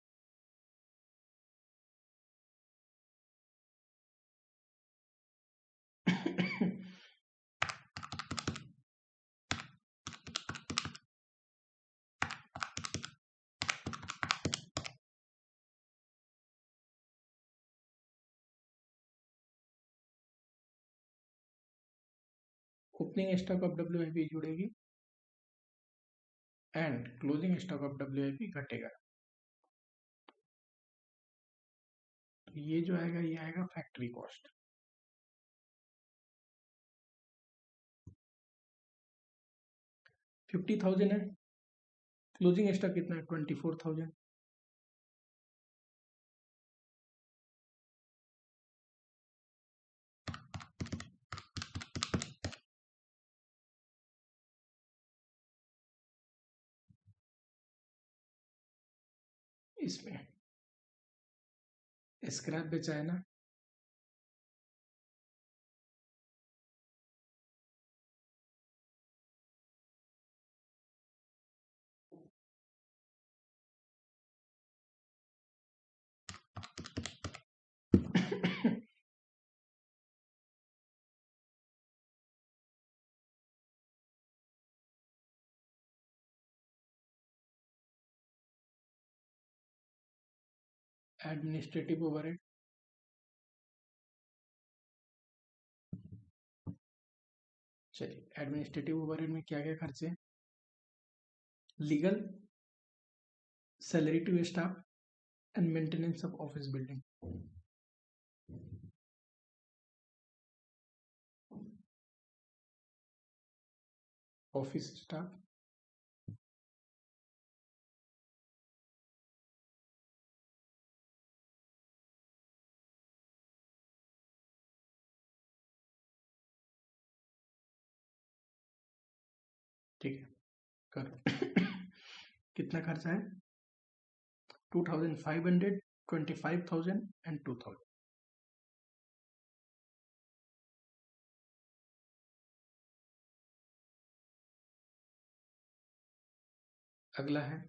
Opening stock of WIP जुड़ेगी and closing stock of WIP घटेगा। तो ये जो आएगा ये आएगा फैक्ट्री कॉस्ट। $50,000 है, क्लोजिंग स्टॉक कितना है 24,000। इसमें स्क्रैप बेचा है ना, एडमिनिस्ट्रेटिव ओवरहेड, चलिए एडमिनिस्ट्रेटिव ओवरहेड में क्या क्या खर्चे हैं, legal, salary to staff and maintenance of office building. Office staff, ठीक है करो। कितना खर्चा है 2,500, 25,000 एंड 2,000। अगला है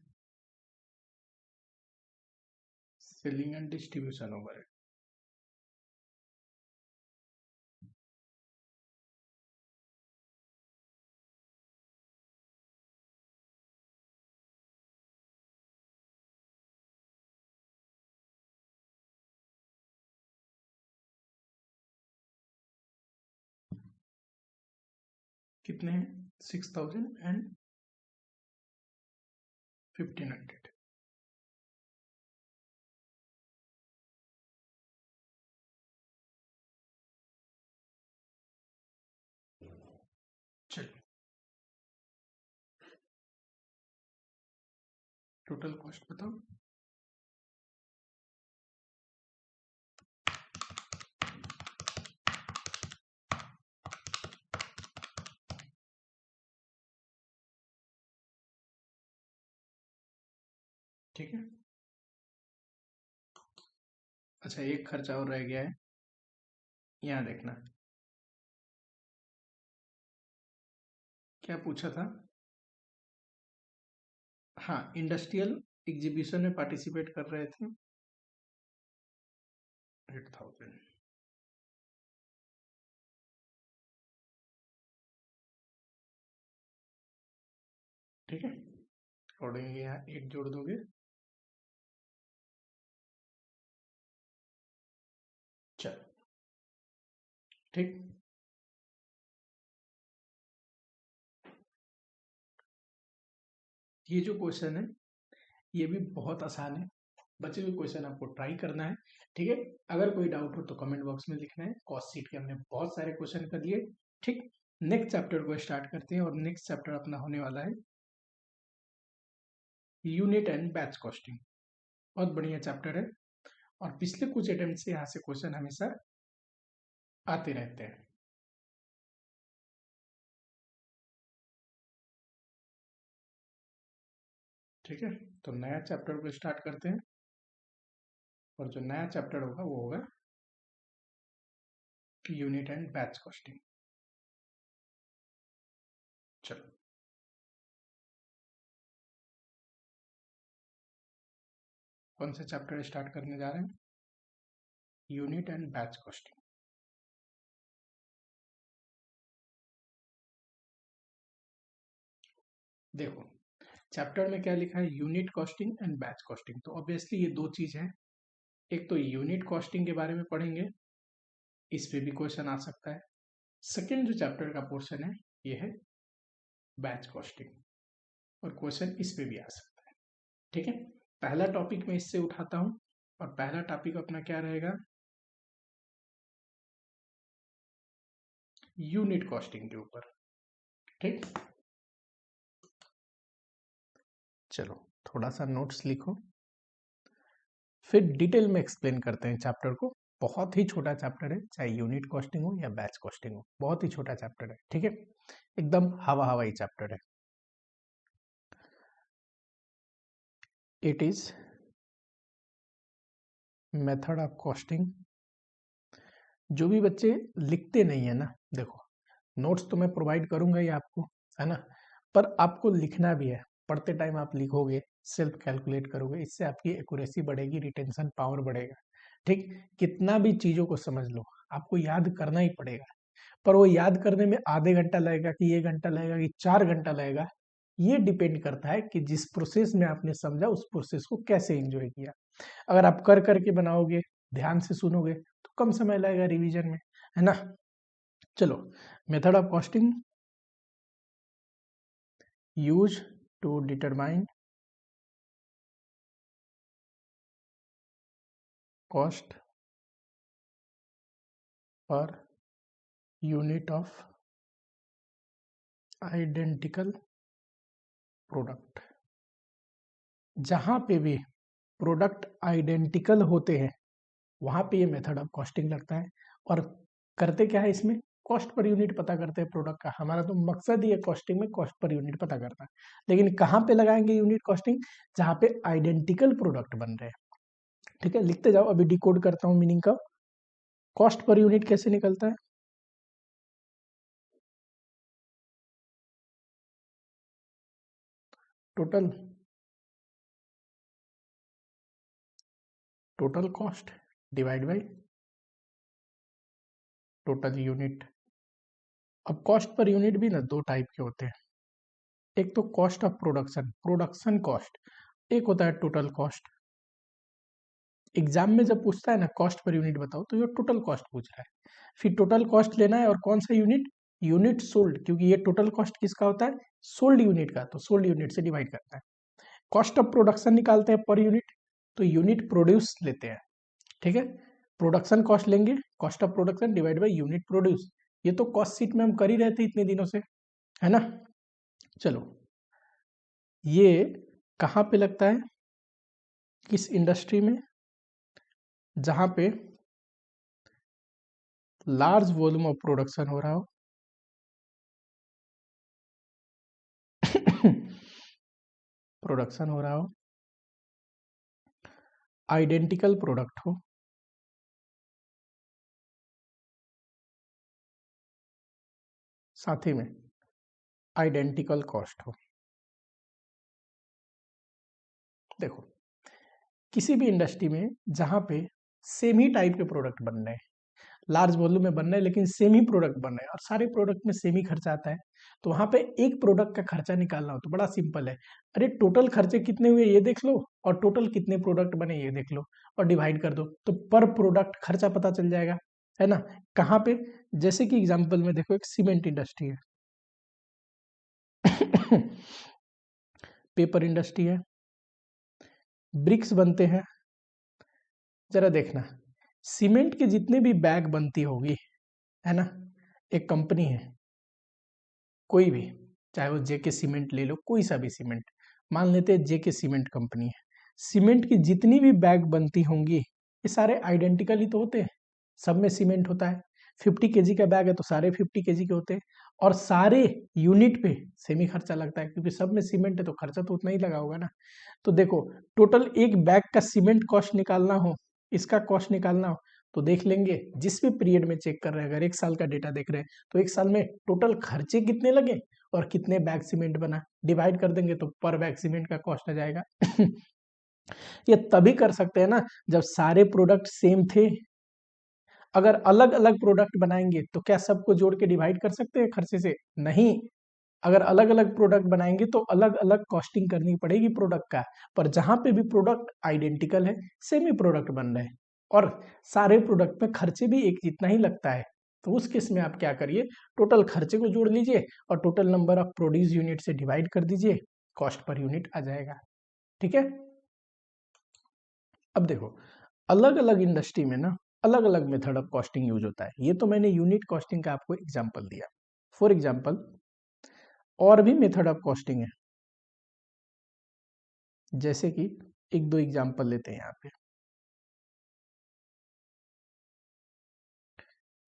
सेलिंग एंड डिस्ट्रीब्यूशन ओवरहेड, कितने हैं 6,000 एंड 1,500। चलिए टोटल कॉस्ट बताओ। ठीक है, अच्छा एक खर्चा और रह गया है, यहाँ देखना क्या पूछा था। हाँ, इंडस्ट्रियल एग्जीबिशन में पार्टिसिपेट कर रहे थे 8,000। ठीक है, अकॉर्डिंग यहाँ 8 जोड़ दोगे, चलो ठीक। ये जो क्वेश्चन है ये भी बहुत आसान है, बचे हुए क्वेश्चन आपको ट्राई करना है। ठीक है, अगर कोई डाउट हो तो कमेंट बॉक्स में लिखना है। कॉस्ट शीट के हमने बहुत सारे क्वेश्चन कर लिए। ठीक, नेक्स्ट चैप्टर को स्टार्ट करते हैं और नेक्स्ट चैप्टर अपना होने वाला है यूनिट एंड बैच कॉस्टिंग। बहुत बढ़िया चैप्टर है और पिछले कुछ अटेम्प्ट से यहाँ से क्वेश्चन हमेशा आते रहते हैं। ठीक है, तो नया चैप्टर को स्टार्ट करते हैं और जो नया चैप्टर होगा वो होगा यूनिट एंड बैच कॉस्टिंग। चलो कौन से चैप्टर स्टार्ट करने जा रहे हैं? Unit and batch costing. देखो चैप्टर में क्या लिखा है, unit costing and batch costing. तो ऑब्वियसली ये दो चीज है, एक तो यूनिट कॉस्टिंग के बारे में पढ़ेंगे, इस पे भी क्वेश्चन आ सकता है। सेकेंड जो चैप्टर का पोर्शन है ये है बैच कॉस्टिंग, और क्वेश्चन इस पे भी आ सकता है। ठीक है, पहला टॉपिक मैं इससे उठाता हूं, और पहला टॉपिक अपना क्या रहेगा, यूनिट कॉस्टिंग के ऊपर। ठीक, चलो थोड़ा सा नोट्स लिखो, फिर डिटेल में एक्सप्लेन करते हैं चैप्टर को। बहुत ही छोटा चैप्टर है, चाहे यूनिट कॉस्टिंग हो या बैच कॉस्टिंग हो, बहुत ही छोटा चैप्टर है। ठीक है, एकदम हवाई चैप्टर है। It is method of costing. जो भी बच्चे लिखते नहीं है ना, देखो नोट्स तो मैं प्रोवाइड करूंगा ही आपको, है ना, पर आपको लिखना भी है। पढ़ते टाइम आप लिखोगे, सेल्फ कैलकुलेट करोगे, इससे आपकी एक्यूरेसी बढ़ेगी, रिटेंशन पावर बढ़ेगा। ठीक, कितना भी चीजों को समझ लो, आपको याद करना ही पड़ेगा। पर वो याद करने में आधे घंटा लगेगा कि 1 घंटा लगेगा कि 4 घंटा लगेगा, ये डिपेंड करता है कि जिस प्रोसेस में आपने समझा उस प्रोसेस को कैसे एंजॉय किया। अगर आप कर करके बनाओगे, ध्यान से सुनोगे, तो कम समय लगेगा रिवीजन में, है ना। चलो, method of costing use to determine cost per unit of identical product. जहां पे भी प्रोडक्ट आइडेंटिकल होते हैं वहां पे ये मेथड ऑफ कॉस्टिंग लगता है। और करते क्या है इसमें, कॉस्ट पर यूनिट पता करते हैं प्रोडक्ट का। हमारा तो मकसद ही है कॉस्टिंग में कॉस्ट पर यूनिट पता करना है। लेकिन कहाँ पे लगाएंगे यूनिट कॉस्टिंग, जहां पे आइडेंटिकल प्रोडक्ट बन रहे हैं। ठीक है, लिखते जाओ, अभी डिकोड करता हूं मीनिंग का। कॉस्ट पर यूनिट कैसे निकलता है, total total cost divide by total unit. अब कॉस्ट पर यूनिट भी ना दो टाइप के होते हैं, एक तो cost of production, production cost, एक होता है टोटल कॉस्ट। एग्जाम में जब पूछता है ना कॉस्ट पर यूनिट बताओ, तो ये टोटल कॉस्ट पूछ रहा है। फिर टोटल कॉस्ट लेना है, और कौन सा यूनिट, यूनिट सोल्ड, क्योंकि ये टोटल कॉस्ट किसका होता है, सोल्ड यूनिट का, तो सोल्ड यूनिट से डिवाइड करता है। कॉस्ट ऑफ प्रोडक्शन निकालते हैं पर यूनिट, तो यूनिट प्रोड्यूस लेते हैं। ठीक है, प्रोडक्शन कॉस्ट लेंगे, cost of production divide by unit produce. ये तो कॉस्ट शीट में हम कर ही रहे थे इतने दिनों से, है ना। चलो, ये कहाँ पे लगता है, किस इंडस्ट्री में, जहां पे लार्ज वॉल्यूम ऑफ प्रोडक्शन हो रहा हो, प्रोडक्शन हो रहा हो, आइडेंटिकल प्रोडक्ट हो, साथ ही में आइडेंटिकल कॉस्ट हो। देखो, किसी भी इंडस्ट्री में जहां पे सेम ही टाइप के प्रोडक्ट बन रहे हैं, लार्ज वॉल्यूम में बन रहे हैं, लेकिन सेम ही प्रोडक्ट बन रहे हैं और सारे प्रोडक्ट में सेम ही खर्चा आता है, तो वहां पे एक प्रोडक्ट का खर्चा निकालना हो तो बड़ा सिंपल है। अरे टोटल खर्चे कितने हुए ये देख लो, और टोटल कितने प्रोडक्ट बने ये देख लो, और डिवाइड कर दो, तो पर प्रोडक्ट खर्चा पता चल जाएगा, है ना। कहाँ पे, जैसे कि एग्जाम्पल में देखो, एक सीमेंट इंडस्ट्री है, पेपर इंडस्ट्री है, ब्रिक्स बनते हैं। जरा देखना, सीमेंट के जितने भी बैग बनती होगी, है ना, एक कंपनी है कोई भी, चाहे वो जेके सीमेंट ले लो, कोई सा भी सीमेंट, मान लेते हैं जेके सीमेंट कंपनी है। सीमेंट की जितनी भी बैग बनती होंगी, ये सारे आइडेंटिकल ही तो होते हैं, सब में सीमेंट होता है। 50 kg का बैग है तो सारे 50 kg के होते हैं, और सारे यूनिट पे सेम ही खर्चा लगता है, क्योंकि सब में सीमेंट है तो खर्चा तो उतना ही लगा होगा ना। तो देखो, टोटल एक बैग का सीमेंट कॉस्ट निकालना हो, इसका कॉस्ट निकालना हो, तो देख लेंगे जिस भी पीरियड में चेक कर रहे हैं, अगर 1 साल का डेटा देख रहे हैं तो 1 साल में टोटल खर्चे कितने लगे और कितने बैग सीमेंट बना, डिवाइड कर देंगे तो पर बैग सीमेंट का कॉस्ट आ जाएगा। ये तभी कर सकते हैं ना जब सारे प्रोडक्ट सेम थे। अगर अलग अलग प्रोडक्ट बनाएंगे तो क्या सबको जोड़ के डिवाइड कर सकते हैं खर्चे से? नहीं। अगर अलग अलग प्रोडक्ट बनाएंगे तो अलग अलग कॉस्टिंग करनी पड़ेगी प्रोडक्ट का। पर जहां पे भी प्रोडक्ट आइडेंटिकल है, सेम ही प्रोडक्ट बन रहे हैं और सारे प्रोडक्ट में खर्चे भी एक जितना ही लगता है, तो उस केस में आप क्या करिए, टोटल खर्चे को जोड़ लीजिए और total number of produce unit से डिवाइड कर दीजिए, कॉस्ट पर यूनिट आ जाएगा। ठीक है। अब देखो, अलग अलग इंडस्ट्री में ना अलग अलग मेथड ऑफ कॉस्टिंग यूज होता है। ये तो मैंने यूनिट कॉस्टिंग का आपको एग्जांपल दिया। फॉर एग्जांपल और भी मेथड ऑफ कॉस्टिंग है, जैसे कि एक दो एग्जांपल लेते हैं यहाँ पे।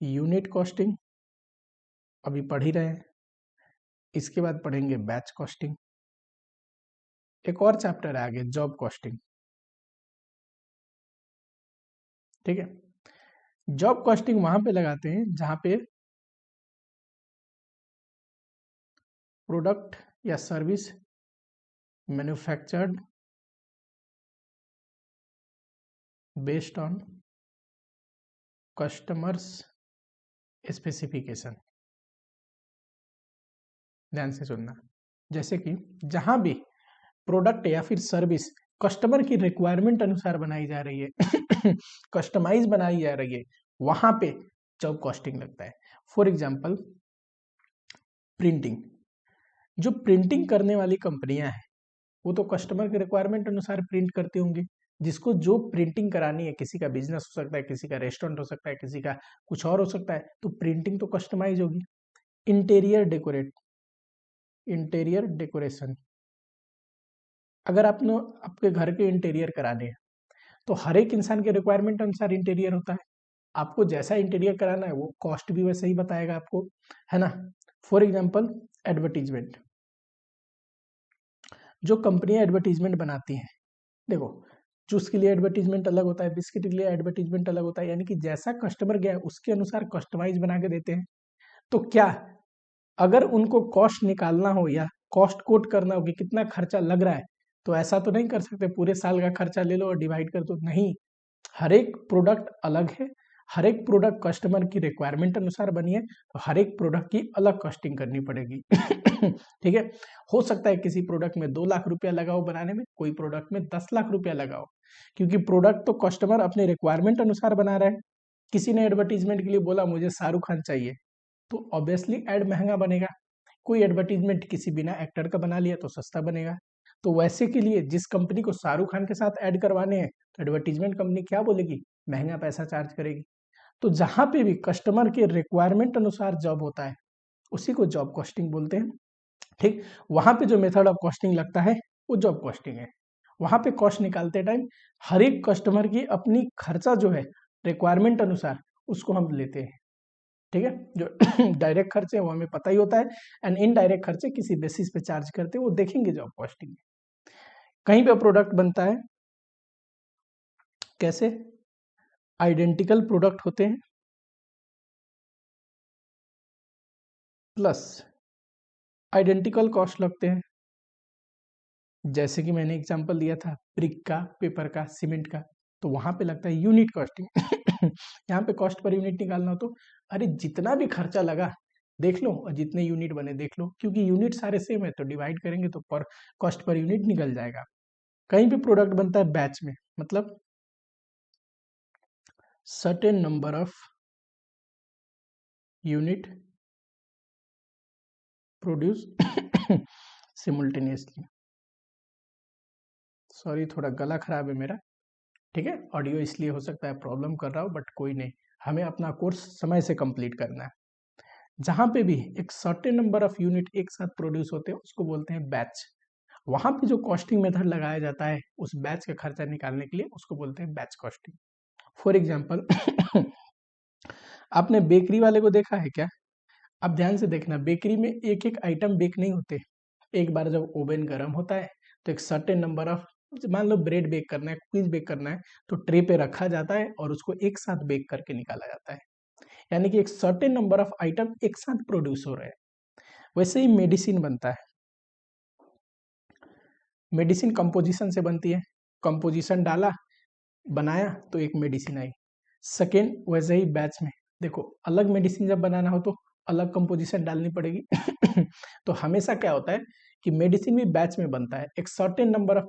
यूनिट कॉस्टिंग अभी पढ़ ही रहे हैं, इसके बाद पढ़ेंगे बैच कॉस्टिंग, एक और चैप्टर है आगे जॉब कॉस्टिंग। ठीक है। जॉब कॉस्टिंग वहां पे लगाते हैं जहां पे प्रोडक्ट या service manufactured based on customers specification. ध्यान से सुनना, जैसे कि जहां भी प्रोडक्ट या फिर सर्विस कस्टमर की रिक्वायरमेंट अनुसार बनाई जा रही है, कस्टमाइज बनाई जा रही है, वहां पे जॉब कॉस्टिंग लगता है। फॉर एग्जांपल प्रिंटिंग, जो प्रिंटिंग करने वाली कंपनियां हैं वो तो कस्टमर के रिक्वायरमेंट अनुसार प्रिंट करते होंगे। जिसको जो प्रिंटिंग करानी है, किसी का बिजनेस हो सकता है, किसी का रेस्टोरेंट हो सकता है, किसी का कुछ और हो सकता है, तो प्रिंटिंग तो कस्टमाइज होगी। इंटीरियर डेकोरेशन, अगर आपने आपके घर के इंटीरियर कराने हैं तो हर एक इंसान के रिक्वायरमेंट अनुसार इंटीरियर होता है। आपको जैसा इंटीरियर कराना है वो कॉस्ट भी वैसे ही बताएगा आपको, है ना। फॉर एग्जाम्पल एडवर्टीजमेंट, जो कंपनियां एडवर्टीजमेंट बनाती हैं, देखो जूस के लिए एडवर्टीजमेंट अलग होता है, बिस्किट के लिए एडवर्टीजमेंट अलग होता है, यानी कि जैसा कस्टमर गया उसके अनुसार कस्टमाइज बना के देते हैं। तो क्या अगर उनको कॉस्ट निकालना हो या कॉस्ट कोट करना हो कि कितना खर्चा लग रहा है, तो ऐसा तो नहीं कर सकते पूरे साल का खर्चा ले लो और डिवाइड कर दो, नहीं। हर एक प्रोडक्ट अलग है, हर एक प्रोडक्ट कस्टमर की रिक्वायरमेंट अनुसार बनी है, तो हर एक प्रोडक्ट की अलग कॉस्टिंग करनी पड़ेगी। ठीक है। हो सकता है किसी प्रोडक्ट में 2 लाख रुपया लगाओ बनाने में, कोई प्रोडक्ट में 10 लाख रुपया लगाओ, क्योंकि प्रोडक्ट तो कस्टमर अपने रिक्वायरमेंट अनुसार बना रहा है। किसी ने एडवर्टीजमेंट के लिए बोला मुझे शाहरुख खान चाहिए, तो ऑब्वियसली एड महंगा बनेगा। कोई एडवर्टीजमेंट किसी बिना एक्टर का बना लिया तो सस्ता बनेगा। तो वैसे के लिए जिस कंपनी को शाहरुख खान के साथ ऐड करवाने हैं, तो एडवर्टीजमेंट कंपनी क्या बोलेगी, महंगा पैसा चार्ज करेगी। तो जहां पे भी कस्टमर के रिक्वायरमेंट अनुसार जॉब होता है उसी को जॉब कॉस्टिंग बोलते हैं। ठीक, वहां पे जो मेथड ऑफ कॉस्टिंग लगता है वो जॉब कॉस्टिंग है। वहां पे कॉस्ट निकालते टाइम हर एक कस्टमर की अपनी खर्चा जो है रिक्वायरमेंट अनुसार उसको हम लेते हैं। ठीक है। जो डायरेक्ट खर्चे वो हमें पता ही होता है, एंड इनडायरेक्ट खर्चे किसी बेसिस पे चार्ज करते हैं, वो देखेंगे जॉब कॉस्टिंग में। कहीं पे प्रोडक्ट बनता है, कैसे आइडेंटिकल प्रोडक्ट होते हैं प्लस आइडेंटिकल कॉस्ट लगते हैं। जैसे कि मैंने एग्जांपल दिया था ब्रिक का, पेपर का, सीमेंट का, तो वहां पे लगता है यूनिट कॉस्टिंग। यहाँ पे कॉस्ट पर यूनिट निकालना हो तो अरे जितना भी खर्चा लगा देख लो और जितने यूनिट बने देख लो, क्योंकि यूनिट सारे सेम है तो डिवाइड करेंगे तो पर कॉस्ट पर यूनिट निकल जाएगा। कहीं भी प्रोडक्ट बनता है बैच में, मतलब certain number of unit produce simultaneously. Sorry थोड़ा गला खराब है मेरा, ठीक है। ऑडियो इसलिए हो सकता है प्रॉब्लम कर रहा हो, बट कोई नहीं, हमें अपना कोर्स समय से कंप्लीट करना है। जहां पे भी एक सर्टेन नंबर ऑफ यूनिट एक साथ प्रोड्यूस होते हैं उसको बोलते हैं बैच। वहां पे जो कॉस्टिंग मेथड लगाया जाता है उस बैच का खर्चा निकालने के लिए उसको बोलते हैं बैच कॉस्टिंग। फॉर एग्जाम्पल आपने बेकरी वाले को देखा है क्या? आप ध्यान से देखना, बेकरी में एक एक आइटम बेक नहीं होते। एक बार जब ओवन गर्म होता है तो एक सर्टेन नंबर ऑफ मान लो ब्रेड बेक करना है, कुकीज बेक करना है, तो ट्रे पे रखा जाता है और उसको एक साथ बेक करके निकाला जाता है, यानी कि एक सर्टेन नंबर ऑफ आइटम एक साथ प्रोड्यूस हो रहे हैं। वैसे ही मेडिसिन बनता है, मेडिसिन कंपोजिशन से बनती है, कंपोजिशन डाला बनाया तो एक मेडिसिन आई। सेकेंड वैसे ही बैच में देखो, अलग मेडिसिन जब बनाना हो तो अलग कंपोजिशन डालनी पड़ेगी तो हमेशा क्या होता है कि मेडिसिन भी बैच में बनता है, एक सर्टेन नंबर ऑफ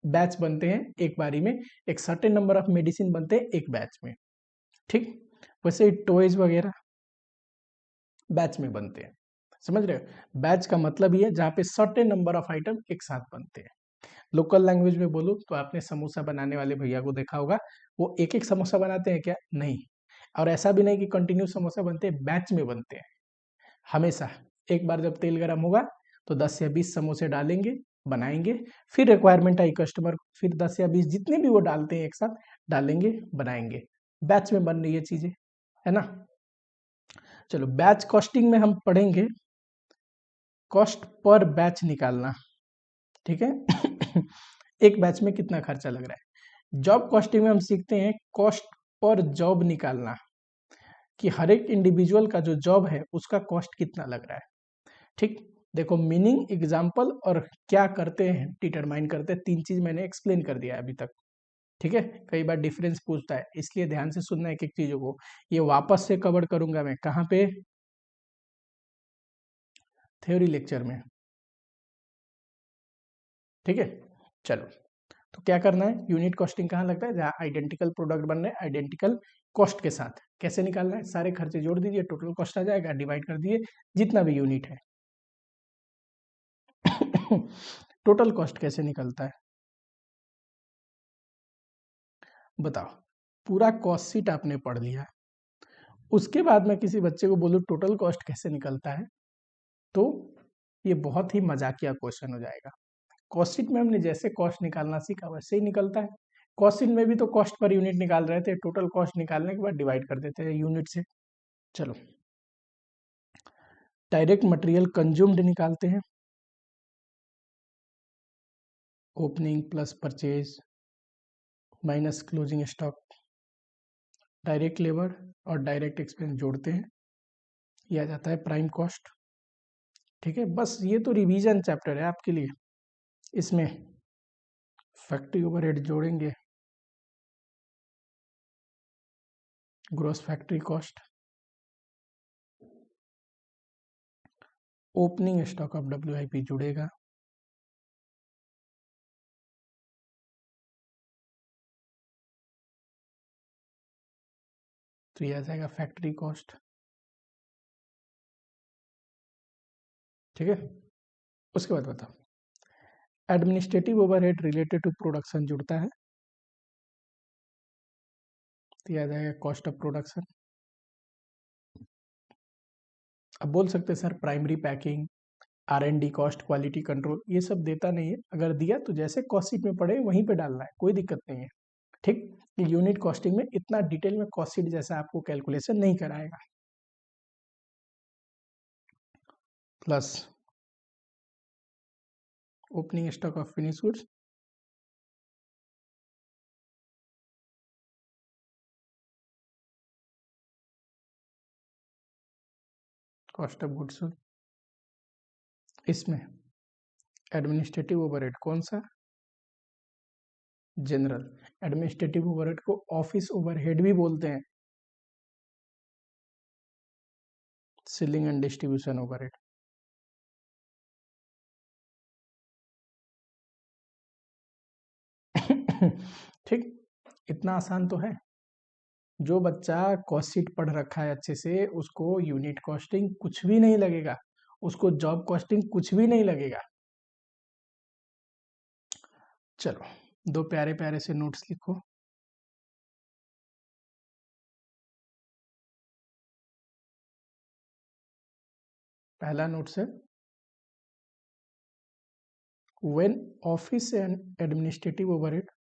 बैच बनते हैं एक बारी में, एक सर्टेन नंबर ऑफ मेडिसिन बनते हैं एक बैच में, ठीक। वैसे ही टॉयज वगैरह बैच में बनते हैं, समझ रहे हो। बैच का मतलब ये है जहाँ पे सर्टेन नंबर ऑफ आइटम एक साथ बनते हैं। लोकल लैंग्वेज में बोलूँ तो आपने समोसा बनाने वाले भैया को देखा होगा, वो एक एक समोसा बनाते हैं क्या? नहीं। और ऐसा भी नहीं कि कंटिन्यू समोसा बनते हैं, बैच में बनते हैं हमेशा। एक बार जब तेल गर्म होगा तो 10 या 20 समोसे डालेंगे, बनाएंगे, फिर रिक्वायरमेंट आई कस्टमर, फिर 10 या 20 जितने भी वो डालते हैं एक साथ डालेंगे, बनाएंगे। बैच में बन रही है चीजें, है ना। चलो बैच कॉस्टिंग में हम पढ़ेंगे कॉस्ट पर बैच निकालना, ठीक है एक बैच में कितना खर्चा लग रहा है। जॉब कॉस्टिंग में हम सीखते हैं कॉस्ट पर जॉब निकालना, कि हर एक इंडिविजुअल का जो जॉब है उसका कॉस्ट कितना लग रहा है, ठीक। देखो मीनिंग, एग्जाम्पल और क्या करते हैं डिटरमाइन करते हैं, तीन चीज मैंने एक्सप्लेन कर दिया है अभी तक, ठीक है। कई बार डिफरेंस पूछता है, इसलिए ध्यान से सुनना एक एक चीजों को। ये वापस से कवर करूंगा मैं कहाँ पे, थ्योरी लेक्चर में, ठीक है। चलो, तो क्या करना है, यूनिट कॉस्टिंग कहाँ लगता है, जहाँ आइडेंटिकल प्रोडक्ट बन रहे हैं आइडेंटिकल कॉस्ट के साथ। कैसे निकालना है, सारे खर्चे जोड़ दीजिए, टोटल कॉस्ट आ जाएगा, डिवाइड कर दिए जितना भी यूनिट है टोटल कॉस्ट कैसे निकलता है बताओ। पूरा कॉस्ट शीट आपने पढ़ लिया, उसके बाद मैं किसी बच्चे को बोलूँ टोटल कॉस्ट कैसे निकलता है, तो ये बहुत ही मजाकिया क्वेश्चन हो जाएगा। कॉस्ट शीट में हमने जैसे कॉस्ट निकालना सीखा वैसे ही निकलता है। कॉस्ट शीट में भी तो कॉस्ट पर यूनिट निकाल रहे थे, टोटल कॉस्ट निकालने के बाद डिवाइड कर देते हैं यूनिट से। चलो, डायरेक्ट मटेरियल कंज्यूम्ड निकालते हैं, opening plus purchase minus closing stock, direct labour और डायरेक्ट एक्सपेंस जोड़ते हैं, यह आ जाता है प्राइम कॉस्ट, ठीक है। बस ये तो रिवीजन चैप्टर है आपके लिए, इसमें फैक्ट्री ओवरहेड जोड़ेंगे, gross factory cost, opening stock of WIP जुड़ेगा, तो ये आ जाएगा फैक्ट्री कॉस्ट, ठीक है। उसके बाद बताओ, administrative overhead related to production जुड़ता है, तो ये आ जाएगा कॉस्ट ऑफ प्रोडक्शन। अब बोल सकते हैं sir primary packing, R&D cost, quality control, ये सब देता नहीं है, अगर दिया तो जैसे कॉस्ट शीट में पड़े वहीं पे डालना है, कोई दिक्कत नहीं है, ठीक। यूनिट कॉस्टिंग में इतना डिटेल में कॉस्ट शीट जैसा आपको कैलकुलेशन नहीं कराएगा। Plus opening stock of finish goods, cost of goods sold. इसमें एडमिनिस्ट्रेटिव ओवरहेड कौन सा, जनरल। एडमिनिस्ट्रेटिव ओवरहेड को ऑफिस ओवरहेड भी बोलते हैं, सेलिंग एंड डिस्ट्रीब्यूशन ओवरहेड। ठीक, इतना आसान तो है। जो बच्चा कॉस्ट शीट पढ़ रखा है अच्छे से, उसको यूनिट कॉस्टिंग कुछ भी नहीं लगेगा, उसको जॉब कॉस्टिंग कुछ भी नहीं लगेगा। चलो, दो प्यारे प्यारे से नोट्स लिखो। पहला नोट्स है, when office and administrative overhead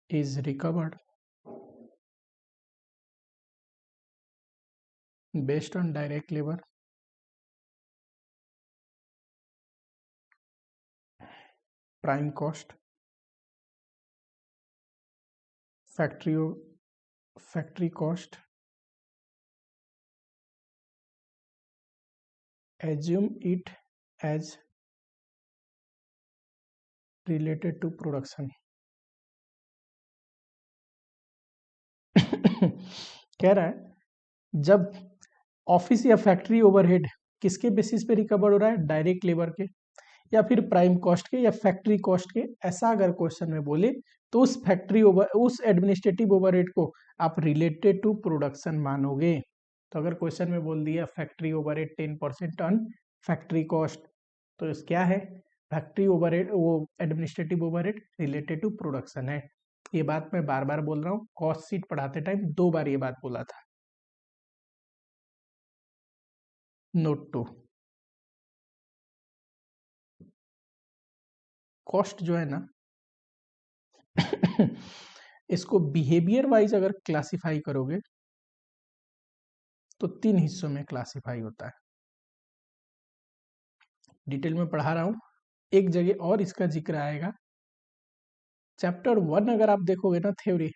is recovered based on direct labour, prime cost, factory factory cost, assume it as related to production। कह रहा है जब ऑफिस या फैक्ट्री ओवरहेड किसके बेसिस पे रिकवर हो रहा है, डायरेक्ट लेबर के या फिर प्राइम कॉस्ट के या फैक्ट्री कॉस्ट के, ऐसा अगर क्वेश्चन में बोले तो उस एडमिनिस्ट्रेटिव ओवरहेड को आप रिलेटेड टू प्रोडक्शन मानोगे। तो अगर क्वेश्चन में बोल दिया factory overhead 10% on factory cost, तो इस क्या है, फैक्ट्री ओवरहेड, वो administrative overhead related to production है। ये बात मैं बार बार बोल रहा हूँ, कॉस्ट शीट पढ़ाते टाइम 2 बार ये बात बोला था। नोट 2, कॉस्ट जो है ना इसको बिहेवियर वाइज अगर क्लासिफाई करोगे तो 3 हिस्सों में क्लासिफाई होता है। डिटेल में पढ़ा रहा हूं, एक जगह और इसका जिक्र आएगा। चैप्टर 1 अगर आप देखोगे ना थ्योरी,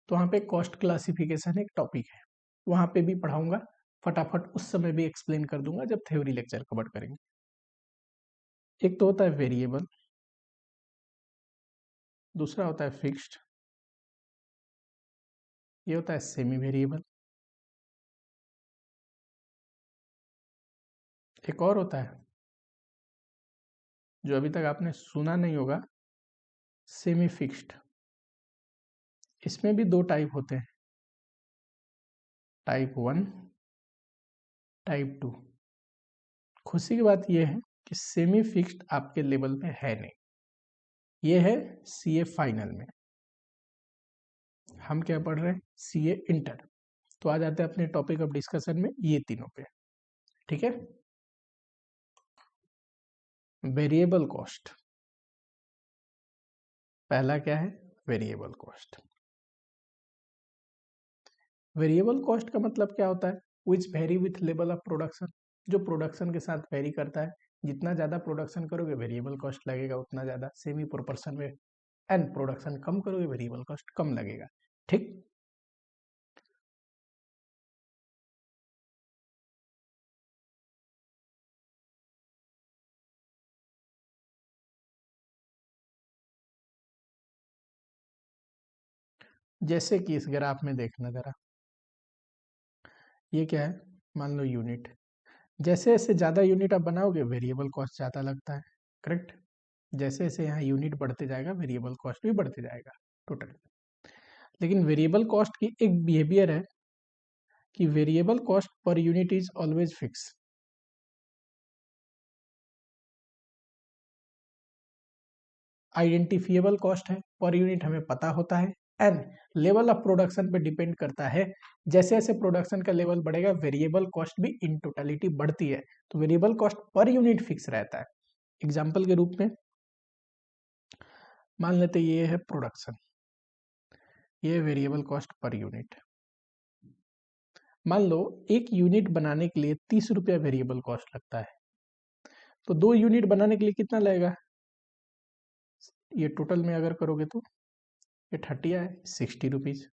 तो वहां पे कॉस्ट क्लासिफिकेशन एक टॉपिक है, वहां पे भी पढ़ाऊंगा, फटाफट उस समय भी एक्सप्लेन कर दूंगा जब थ्योरी लेक्चर कवर करेंगे। एक तो होता है वेरिएबल, दूसरा होता है फिक्स्ड, ये होता है सेमी वेरिएबल, एक और होता है जो अभी तक आपने सुना नहीं होगा, सेमी फिक्स्ड। इसमें भी 2 टाइप होते हैं, टाइप 1, टाइप 2। खुशी की बात यह है कि सेमी फिक्स्ड आपके लेवल पे है नहीं, ये है सीए फाइनल में। हम क्या पढ़ रहे हैं, सीए इंटर। तो आ जाते हैं अपने टॉपिक ऑफ डिस्कशन में ये तीनों पे, ठीक है। वेरिएबल कॉस्ट, पहला क्या है, वेरिएबल कॉस्ट। वेरिएबल कॉस्ट का मतलब क्या होता है, which very with level of production, जो प्रोडक्शन के साथ वेरी करता है। जितना ज्यादा प्रोडक्शन करोगे वेरिएबल कॉस्ट लगेगा उतना ज्यादा, सेमी प्रोपोर्शन में। एंड प्रोडक्शन कम करोगे वेरिएबल कॉस्ट कम लगेगा, ठीक। जैसे कि इस ग्राफ में देखना जरा, ये क्या है, मान लो यूनिट, जैसे जैसे ज़्यादा यूनिट आप बनाओगे वेरिएबल कॉस्ट ज़्यादा लगता है, करेक्ट। जैसे जैसे यहाँ यूनिट बढ़ते जाएगा वेरिएबल कॉस्ट भी बढ़ते जाएगा टोटल। लेकिन वेरिएबल कॉस्ट की एक बिहेवियर है कि variable cost per unit is always fix. Identifiable cost है, पर यूनिट हमें पता होता है। एंड लेवल ऑफ प्रोडक्शन पे डिपेंड करता है, जैसे जैसे प्रोडक्शन का लेवल बढ़ेगा वेरिएबल कॉस्ट भी इन टोटलिटी बढ़ती है। तो variable cost per unit fix रहता है। एग्जाम्पल के रूप में मान लेते ये है प्रोडक्शन, ये वेरिएबल कॉस्ट पर यूनिट। मान लो एक यूनिट बनाने के लिए 30 रुपया वेरिएबल कॉस्ट लगता है, तो 2 यूनिट बनाने के लिए कितना लगेगा, ये टोटल में अगर करोगे तो ये 30 है, 60 रुपीज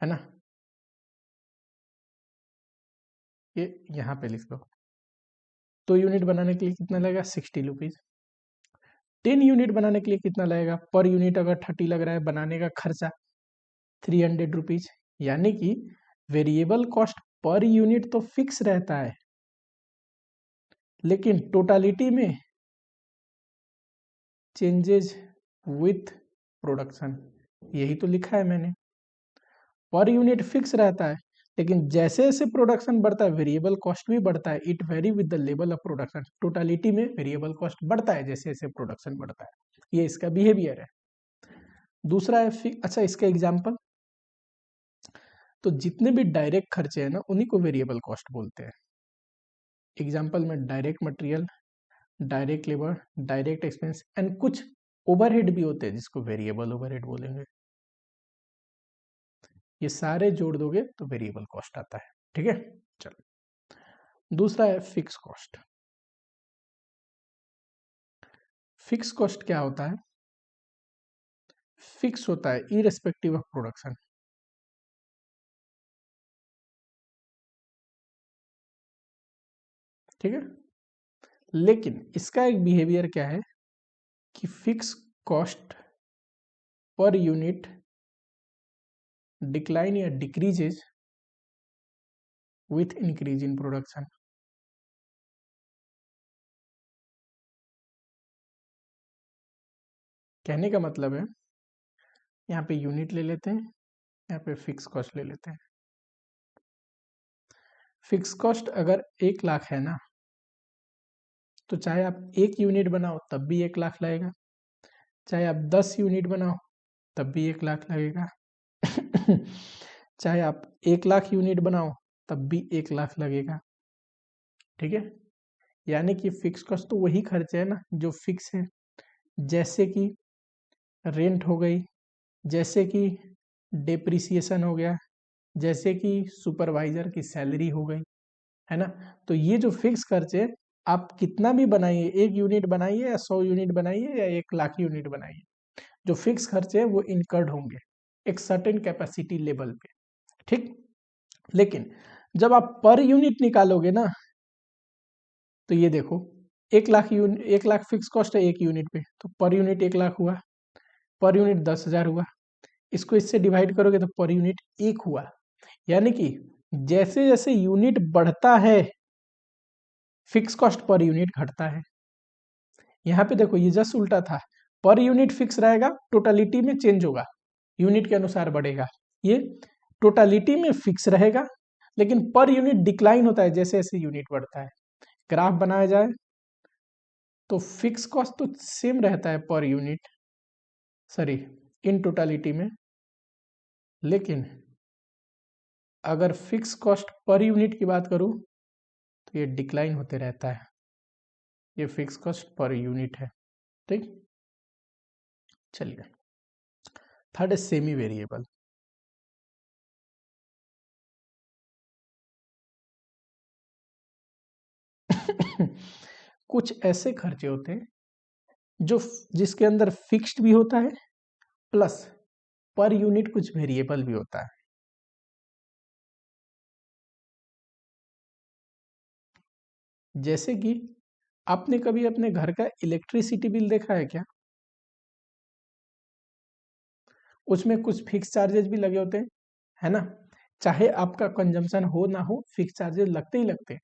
है ना। ये यहाँ पे लिख दो, 2 यूनिट बनाने के लिए कितना लगेगा, 60 रुपीज। 10 यूनिट बनाने के लिए कितना लगेगा, पर यूनिट अगर 30 लग रहा है बनाने का खर्चा 300 रुपीज। यानी कि वेरिएबल कॉस्ट पर यूनिट तो फिक्स रहता है, लेकिन टोटालिटी में चेंजेस विथ प्रोडक्शन, यही तो लिखा है मैंने। पर यूनिट फिक्स रहता है, लेकिन जैसे जैसे प्रोडक्शन बढ़ता है वेरिएबल कॉस्ट भी बढ़ता है। It very with the level of production, totality में वेरिएबल कॉस्ट बढ़ता है जैसे जैसे प्रोडक्शन बढ़ता है, ये इसका बिहेवियर है। दूसरा है अच्छा इसका एग्जाम्पल, तो जितने भी डायरेक्ट खर्चे हैं ना उन्हीं को वेरिएबल कॉस्ट बोलते हैं। एग्जाम्पल में direct material, direct labour, direct expense and कुछ ओवरहेड भी होते हैं जिसको वेरिएबल ओवरहेड बोलेंगे। ये सारे जोड़ दोगे तो वेरिएबल कॉस्ट आता है, ठीक है। चलो दूसरा है फिक्स कॉस्ट। फिक्स कॉस्ट क्या होता है? फिक्स होता है इरेस्पेक्टिव ऑफ प्रोडक्शन। ठीक है, लेकिन इसका एक बिहेवियर क्या है कि fix cost per unit decline या decreases with increase in production. कहने का मतलब है, यहाँ पे यूनिट ले लेते हैं, यहाँ पे फिक्स कॉस्ट ले लेते हैं। फिक्स कॉस्ट अगर 1 लाख है ना, तो चाहे आप 1 यूनिट बनाओ तब भी 1 लाख लगेगा, चाहे आप 10 यूनिट बनाओ तब भी 1 लाख लगेगा चाहे आप 1 लाख यूनिट बनाओ तब भी 1 लाख लगेगा। ठीक है, यानी कि फिक्स कॉस्ट तो वही खर्चे है ना जो फिक्स है, जैसे कि रेंट हो गई, जैसे कि डेप्रिसिएशन हो गया, जैसे कि सुपरवाइजर की सैलरी हो गई, है ना। तो ये जो फिक्स खर्चे आप कितना भी बनाइए, 1 यूनिट बनाइए या 100 यूनिट बनाइए या 1 लाख यूनिट बनाइए, जो फिक्स खर्चे है वो इनकर्ड होंगे एक सर्टेन कैपेसिटी लेवल पे। ठीक, लेकिन जब आप पर यूनिट निकालोगे ना, तो ये देखो 1 लाख फिक्स कॉस्ट है 1 यूनिट पे, तो पर यूनिट 1 लाख हुआ, पर यूनिट 10,000 हुआ, इसको इससे डिवाइड करोगे तो पर यूनिट 1 हुआ। यानी कि जैसे जैसे यूनिट बढ़ता है फिक्स कॉस्ट पर यूनिट घटता है। यहाँ पे देखो ये जस्ट उल्टा था, पर यूनिट फिक्स रहेगा, टोटलिटी में चेंज होगा, यूनिट के अनुसार बढ़ेगा। ये टोटलिटी में फिक्स रहेगा लेकिन पर यूनिट डिक्लाइन होता है जैसे जैसे यूनिट बढ़ता है। ग्राफ बनाया जाए तो फिक्स कॉस्ट तो सेम रहता है पर यूनिट, सॉरी इन टोटलिटी में, लेकिन अगर फिक्स कॉस्ट पर यूनिट की बात करूं तो ये डिक्लाइन होते रहता है। ये फिक्स कॉस्ट पर यूनिट है। ठीक, चलिए थर्ड है सेमी वेरिएबल। कुछ ऐसे खर्चे होते हैं जो जिसके अंदर फिक्स्ड भी होता है प्लस पर यूनिट कुछ वेरिएबल भी होता है। जैसे कि आपने कभी अपने घर का इलेक्ट्रिसिटी बिल देखा है क्या? उसमें कुछ फिक्स चार्जेस भी लगे होते हैं, है ना। चाहे आपका कंजम्पशन हो ना हो फिक्स चार्जेस लगते ही लगते हैं,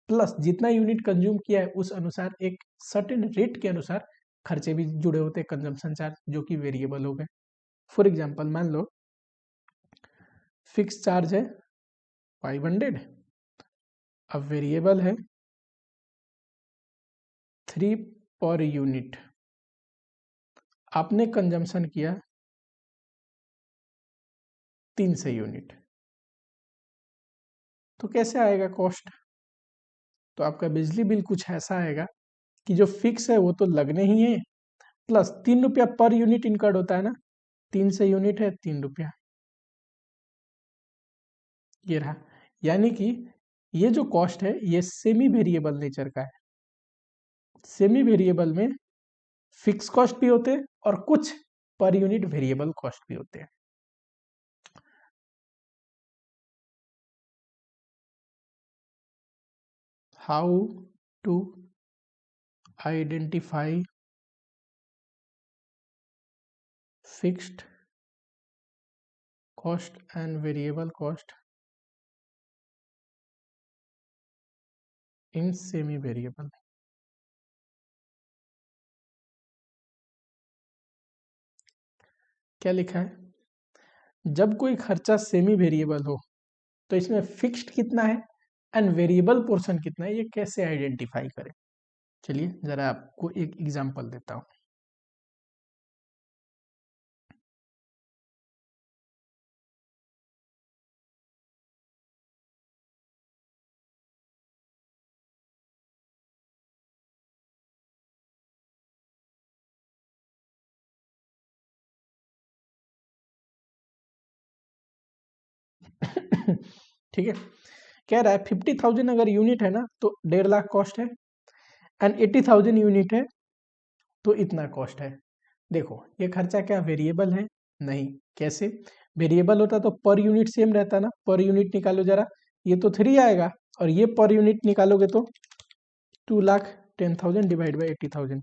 प्लस जितना यूनिट कंज्यूम किया है उस अनुसार एक सर्टेन रेट के अनुसार खर्चे भी जुड़े होते हैं, कंजम्पशन चार्ज जो कि वेरिएबल हो गए। फॉर एग्जांपल मान लो फिक्स चार्ज है 500, अब वेरिएबल है 3 पर यूनिट, आपने कंजम्पशन किया 300 यूनिट, तो कैसे आएगा कॉस्ट? तो आपका बिजली बिल कुछ ऐसा आएगा कि जो फिक्स है वो तो लगने ही है, प्लस 3 रुपया पर यूनिट इनकर्ड होता है ना, 300 यूनिट है 3 रुपया, ये रहा। यानी कि ये जो कॉस्ट है ये सेमी वेरिएबल नेचर का है। सेमी वेरिएबल में फिक्स कॉस्ट भी होते हैं और कुछ पर यूनिट वेरिएबल कॉस्ट भी होते हैं। How to identify fixed cost and variable cost in semi variable. क्या लिखा है? जब कोई खर्चा सेमी वेरिएबल हो तो इसमें फिक्स्ड कितना है एंड वेरिएबल पोर्शन कितना है, ये कैसे आइडेंटिफाई करें? चलिए जरा आपको एक एग्जांपल देता हूं। ठीक है, कह रहा है 50,000 अगर यूनिट है ना तो 1.5 लाख कॉस्ट है, एंड 80,000 यूनिट है तो इतना कॉस्ट है। देखो ये खर्चा क्या वेरिएबल है? नहीं। कैसे वेरिएबल होता तो पर यूनिट सेम रहता ना। पर यूनिट निकालो जरा, ये तो 3 आएगा और ये पर यूनिट निकालोगे तो 2,10,000 डिवाइड बाई 80,000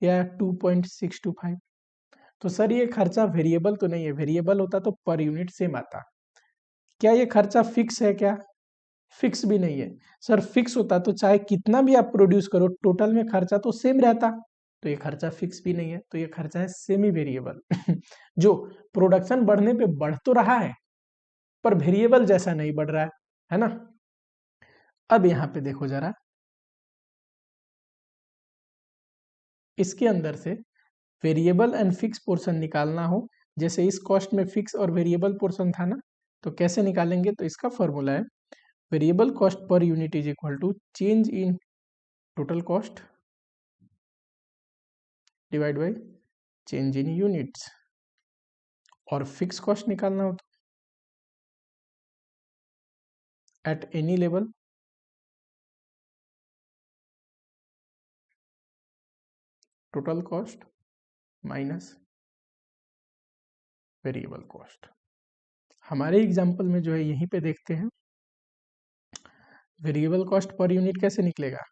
या 2.625। तो सर ये खर्चा वेरिएबल तो नहीं है, वेरिएबल होता तो पर यूनिट सेम आता। क्या ये खर्चा फिक्स है क्या? फिक्स भी नहीं है। सर फिक्स होता तो चाहे कितना भी आप प्रोड्यूस करो टोटल में खर्चा तो सेम रहता। तो ये खर्चा फिक्स भी नहीं है, तो ये खर्चा है सेमी वेरिएबल जो प्रोडक्शन बढ़ने पे बढ़ तो रहा है पर वेरिएबल जैसा नहीं बढ़ रहा है ना। अब यहां पे देखो जरा, इसके अंदर से वेरिएबल एंड फिक्स पोर्शन निकालना हो, जैसे इस कॉस्ट में फिक्स और वेरिएबल पोर्शन था ना, तो कैसे निकालेंगे? तो इसका फॉर्मूला है variable cost per unit is equal to change in total cost divide by change in units. और फिक्स कॉस्ट निकालना हो तो at any level total cost minus variable cost. हमारे एग्जांपल में जो है यहीं पे देखते हैं वेरिएबल कॉस्ट पर यूनिट कैसे निकलेगा।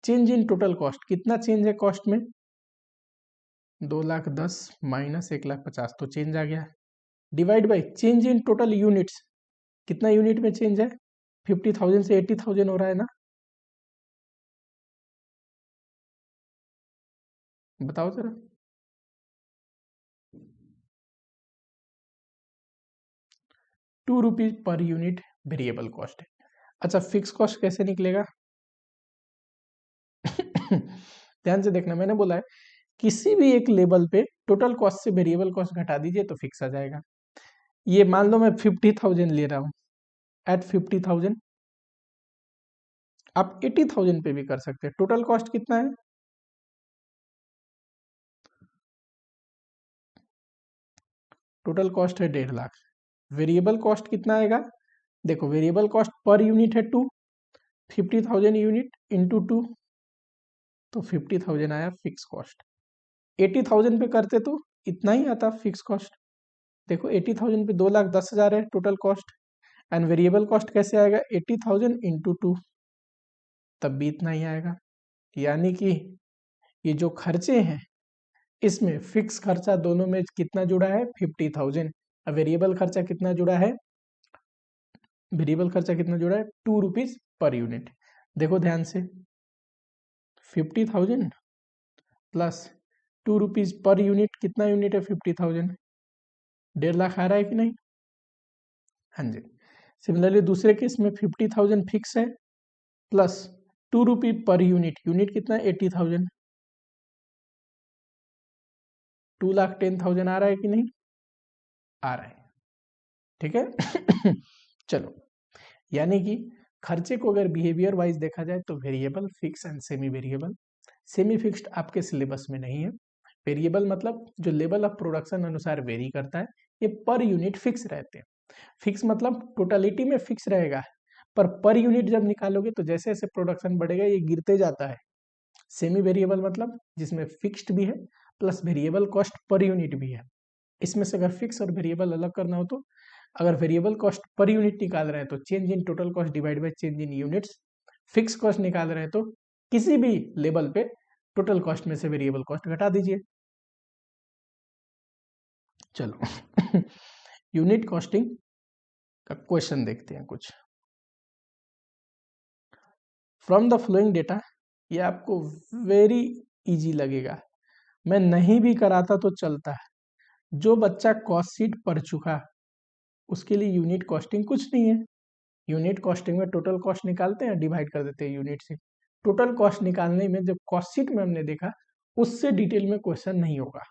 चेंज इन टोटल कॉस्ट, कितना चेंज है कॉस्ट में? 2,10,000 माइनस 1,50,000 तो चेंज आ गया। Divide by change in total units, कितना यूनिट में चेंज है? 50,000 से 80,000 हो रहा है ना। बताओ जरा। 2 rupees per unit variable cost है। अच्छा फिक्स कॉस्ट कैसे निकलेगा? ध्यान से देखना, मैंने बोला है किसी भी एक लेवल पे टोटल कॉस्ट से वेरिएबल कॉस्ट घटा दीजिए तो फिक्स आ जाएगा। ये मान लो मैं 50,000 ले रहा हूं, एट 50,000 आप 80,000 पे भी कर सकते हैं। टोटल कॉस्ट कितना है? टोटल कॉस्ट है 1.5 लाख। वेरिएबल कॉस्ट कितना आएगा? देखो वेरिएबल कॉस्ट पर यूनिट है 2, 50,000 यूनिट इंटू 2 तो 50,000 आया फिक्स कॉस्ट। 80,000 पे करते तो इतना ही आता फिक्स कॉस्ट। देखो 80,000 पे 2,10,000 है total cost, and variable cost कैसे आएगा? 80,000 इंटू 2 तब भी इतना ही आएगा। यानी कि ये जो खर्चे हैं इसमें फिक्स खर्चा दोनों में कितना जुड़ा है? 50,000। अब वेरिएबल खर्चा कितना जुड़ा है? वेरिएबल खर्चा कितना जुड़ा है? 2 रुपीज पर यूनिट। देखो ध्यान से 50,000 प्लस 2 रुपीज पर यूनिट, कितना यूनिट है? 50,000। 1.5 लाख आ रहा है कि नहीं? हाँ जी। सिमिलरली दूसरे केस में 50,000 फिक्स है प्लस 2 रुपी पर यूनिट, यूनिट कितना है? 80,000। 2,10,000 आ रहा है कि नहीं? आ रहा है। ठीक है चलो, यानी कि खर्चे को अगर बिहेवियर वाइज देखा जाए तो variable, fix and semi variable. Semi fixed आपके सिलेबस में नहीं है। वेरिएबल मतलब जो लेवल ऑफ प्रोडक्शन अनुसार वेरी करता है, ये पर यूनिट फिक्स रहते हैं। फिक्स मतलब टोटलिटी में फिक्स रहेगा, पर यूनिट जब निकालोगे तो जैसे जैसे प्रोडक्शन बढ़ेगा ये गिरते जाता है। सेमी वेरिएबल मतलब जिसमें फिक्स्ड भी है plus variable cost per unit भी है। इसमें से अगर फिक्स और वेरिएबल अलग करना हो तो अगर वेरिएबल कॉस्ट पर यूनिट निकाल रहे हैं तो change in total cost divide by change in units. Fix cost निकाल रहे हैं तो किसी भी लेवल पे टोटल कॉस्ट में से वेरिएबल कॉस्ट घटा दीजिए। चलो यूनिट कॉस्टिंग का क्वेश्चन देखते हैं कुछ। फ्रॉम द फ्लोइंग डेटा, ये आपको वेरी इजी लगेगा, मैं नहीं भी कराता तो चलता है। जो बच्चा कॉस्ट शीट पढ़ चुका उसके लिए यूनिट कॉस्टिंग कुछ नहीं है। यूनिट कॉस्टिंग में टोटल कॉस्ट निकालते हैं, डिवाइड कर देते हैं यूनिट से। टोटल कॉस्ट निकालने में जब कॉस्ट शीट में हमने देखा उससे डिटेल में क्वेश्चन नहीं होगा।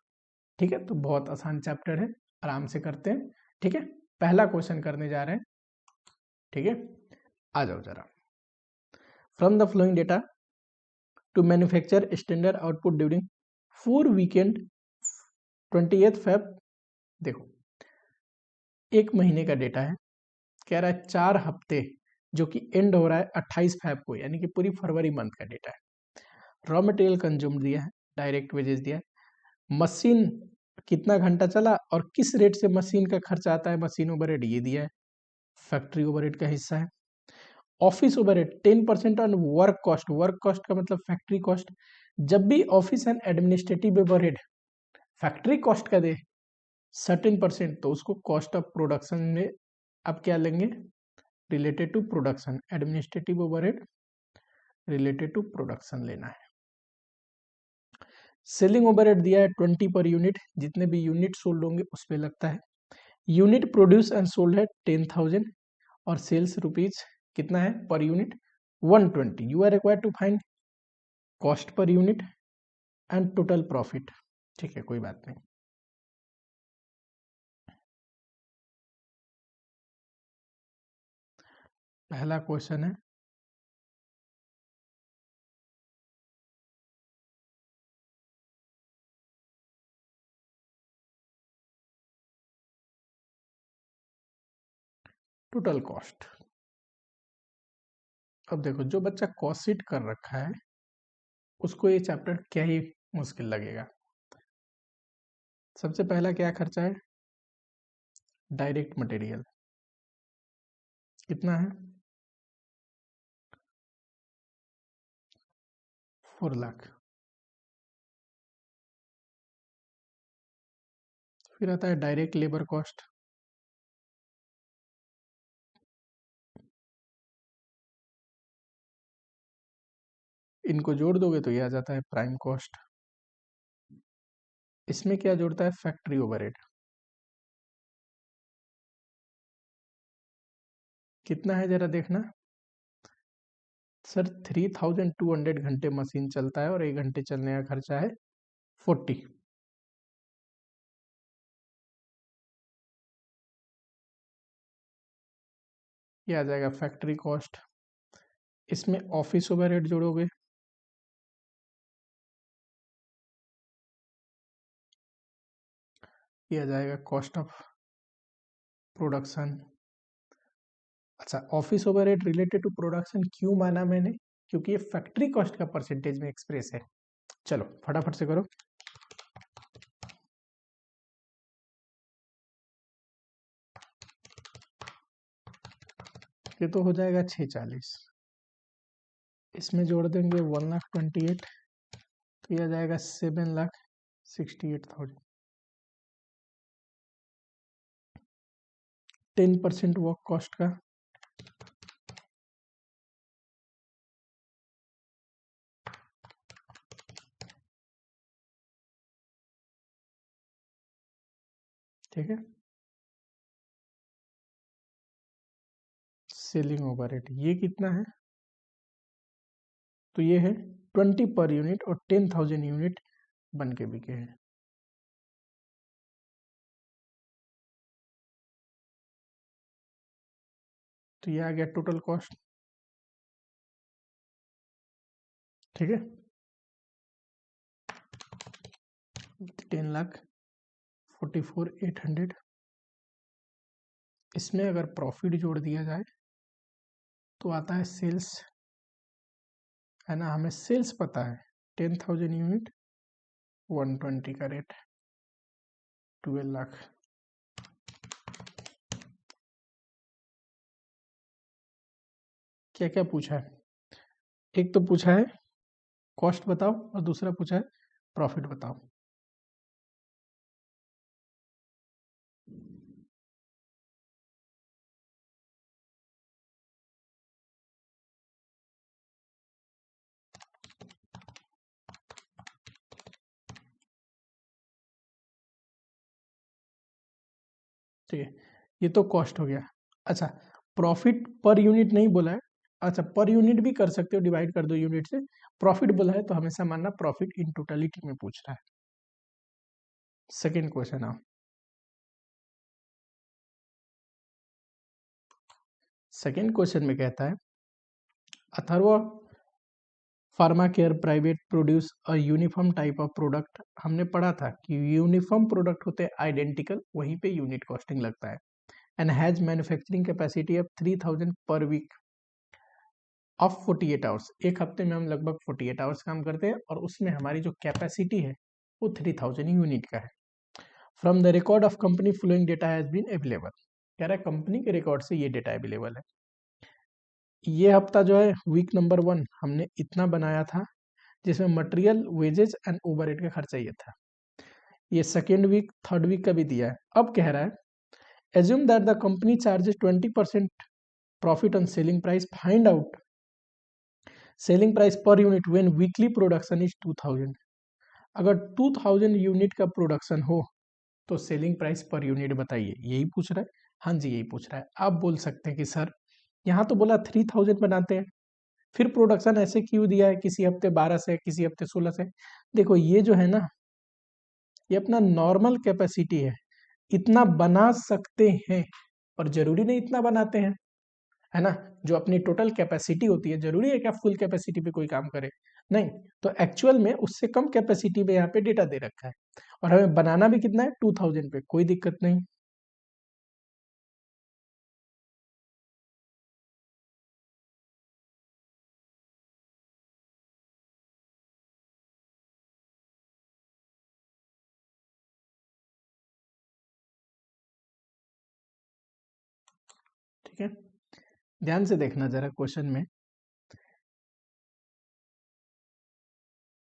ठीक है, तो बहुत आसान चैप्टर है, आराम से करते हैं। ठीक है, पहला क्वेश्चन करने जा रहे हैं। ठीक है, आ जाओ जरा। From the flowing data to manufacture standard output during 4 weekend 28 Feb. देखो एक महीने का डेटा है, कह रहा है 4 हफ्ते जो कि एंड हो रहा है 28 फेब को, यानी कि पूरी फरवरी मंथ का डेटा है। रॉ मटेरियल कंज्यूम दिया है, डायरेक्ट वेजेस दिया है, मशीन कितना घंटा चला और किस रेट से मशीन का खर्चा आता है, मशीन ओवरहेड ये दिया है, फैक्ट्री ओवरहेड का हिस्सा है। Office overhead 10% on work cost का मतलब फैक्ट्री कॉस्ट। जब भी office and administrative overhead factory cost का दे 13%, तो उसको कॉस्ट ऑफ प्रोडक्शन में आप क्या लेंगे, related to production, administrative overhead related to production लेना है। सेलिंग ओवरहेड दिया है 20 पर यूनिट, जितने भी यूनिट सोल्ड होंगे उस पर लगता है। यूनिट प्रोड्यूस एंड सोल्ड है 10,000 और सेल्स रुपीज कितना है पर unit 120। You are required to find cost per unit and total profit. ठीक है, कोई बात नहीं। पहला क्वेश्चन है टोटल कॉस्ट। अब देखो, जो बच्चा कॉस्ट शीट कर रखा है उसको ये चैप्टर क्या ही मुश्किल लगेगा। सबसे पहला क्या खर्चा है, डायरेक्ट मटेरियल कितना है 4 लाख। फिर आता है डायरेक्ट लेबर कॉस्ट, इनको जोड़ दोगे तो ये आ जाता है प्राइम कॉस्ट। इसमें क्या जोड़ता है, फैक्ट्री ओवरहेड कितना है जरा देखना सर। 3200 घंटे मशीन चलता है और 1 घंटे चलने का खर्चा है 40। ये आ जाएगा फैक्ट्री कॉस्ट। इसमें ऑफिस ओवरहेड जोड़ोगे, ये आ जाएगा कॉस्ट ऑफ प्रोडक्शन। अच्छा, office overhead related to production क्यों माना मैंने, क्योंकि ये फैक्ट्री कॉस्ट का परसेंटेज में एक्सप्रेस है। चलो फटाफट से करो। ये तो हो जाएगा 640, इसमें जोड़ देंगे 1,28,000, तो यह आ जाएगा 7,68,000। 10% वर्क कॉस्ट का, ठीक है। सेलिंग ओवरहेड ये कितना है, तो ये है 20 पर यूनिट और 10,000 यूनिट बन के बिके हैं। तो ये आ गया टोटल कॉस्ट, ठीक है। 10,44,800। इसमें अगर प्रॉफिट जोड़ दिया जाए तो आता है सेल्स, है ना, हमें सेल्स पता है 10,000 यूनिट 120 का रेट 12 लाख। क्या क्या पूछा है, एक तो पूछा है कॉस्ट बताओ और दूसरा पूछा है प्रॉफिट बताओ। ठीक है, ये तो कॉस्ट हो गया। अच्छा, प्रॉफिट पर यूनिट नहीं बोला है, अच्छा पर यूनिट भी कर सकते हो, डिवाइड कर दो यूनिट से। प्रॉफिट बोला है तो हमेशा मानना प्रॉफिट इन टोटलिटी में पूछ रहा है। सेकेंड क्वेश्चन आओ। सेकेंड क्वेश्चन में कहता है Atharva pharma care private produce a uniform type of product. हमने पढ़ा था कि यूनिफॉर्म प्रोडक्ट होते हैं आइडेंटिकल, वहीं पे यूनिट कॉस्टिंग लगता है। And has manufacturing capacity of 3,000 per week. Of 48 hours, एक हफ्ते में हम लगभग 48 आवर्स काम करते हैं और उसमें हमारी जो कैपेसिटी है वो 3000 यूनिट का है। From the record of company flowing data has been available, कह रहा है कंपनी के रिकॉर्ड से ये डेटा अवेलेबल है। ये हफ्ता जो है वीक नंबर 1 हमने इतना बनाया था जिसमें मटेरियल, वेजेस एंड ओवरहेड का खर्चा ये था। ये सेकेंड वीक, थर्ड वीक का भी दिया है। अब कह रहा है assume that the company charges 20% profit on selling price, find out selling price per unit when weekly production is 2000। अगर 2000 यूनिट का प्रोडक्शन हो तो सेलिंग प्राइस पर यूनिट बताइए, यही पूछ रहा है। हाँ जी यही पूछ रहा है। आप बोल सकते हैं कि सर यहाँ तो बोला 3000 बनाते हैं, फिर प्रोडक्शन ऐसे क्यों दिया है, किसी हफ्ते 12 से, किसी हफ्ते 16 से। देखो ये जो है ना, ये अपना नॉर्मल कैपेसिटी है, इतना बना सकते हैं पर जरूरी नहीं इतना बनाते हैं, है ना। जो अपनी टोटल कैपेसिटी होती है, जरूरी है क्या फुल कैपेसिटी पे कोई काम करे, नहीं। तो एक्चुअल में उससे कम कैपेसिटी पे यहाँ पे डेटा दे रखा है और हमें बनाना भी कितना है 2000 पे, कोई दिक्कत नहीं। ठीक है, ध्यान से देखना जरा क्वेश्चन में।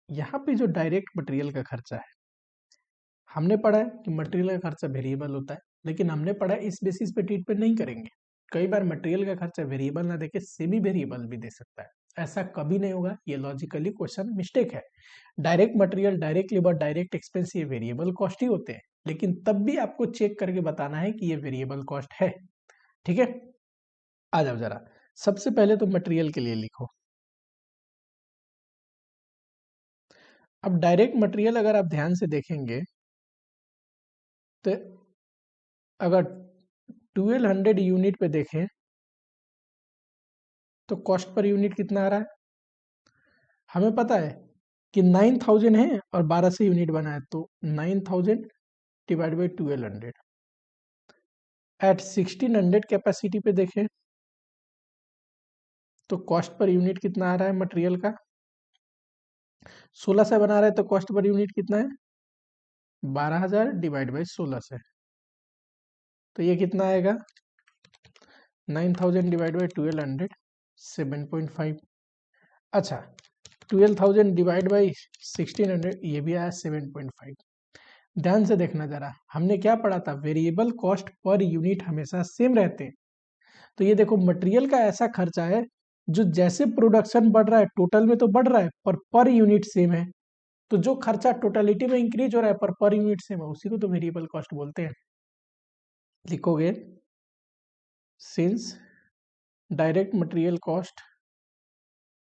यहाँ पे जो डायरेक्ट मटेरियल का खर्चा है, हमने पढ़ा है कि मटेरियल का खर्चा वेरिएबल होता है, लेकिन हमने पढ़ा है इस बेसिस पे ट्रीटमेंट नहीं करेंगे। कई बार मटेरियल का खर्चा वेरिएबल ना देके सेमी वेरिएबल भी दे सकता है, ऐसा कभी नहीं होगा, ये लॉजिकली क्वेश्चन मिस्टेक है। Direct material, direct labour, direct expense ये वेरिएबल कॉस्ट ही होते हैं, लेकिन तब भी आपको चेक करके बताना है कि ये वेरिएबल कॉस्ट है। ठीक है, आ जाओ जरा, सबसे पहले तो मटेरियल के लिए लिखो। अब डायरेक्ट मटेरियल अगर आप ध्यान से देखेंगे तो अगर 1200 यूनिट पे देखें तो कॉस्ट पर यूनिट कितना आ रहा है, हमें पता है कि 9000 है और 12 से यूनिट बना है, तो 9000 डिवाइड बाई 1200। एट 1600 कैपेसिटी पे देखें तो कॉस्ट पर यूनिट कितना आ रहा है मटेरियल का, 16 से बना रहा है तो कॉस्ट पर यूनिट कितना है 12000 डिवाइड बाई 16 से, तो ये कितना आएगा 9000 डिवाइड बाई 1200, 7.5। अच्छा 12000 डिवाइड बाई 1600, ये भी आया 7.5। ध्यान से देखना जरा, हमने क्या पढ़ा था, वेरिएबल कॉस्ट पर यूनिट हमेशा सेम रहते हैं। तो ये देखो मटेरियल का ऐसा खर्चा है जो जैसे प्रोडक्शन बढ़ रहा है टोटल में तो बढ़ रहा है पर यूनिट सेम है। तो जो खर्चा टोटलिटी में इंक्रीज हो रहा है पर यूनिट सेम है, उसी को तो वेरिएबल कॉस्ट बोलते हैं। लिखोगे since direct material cost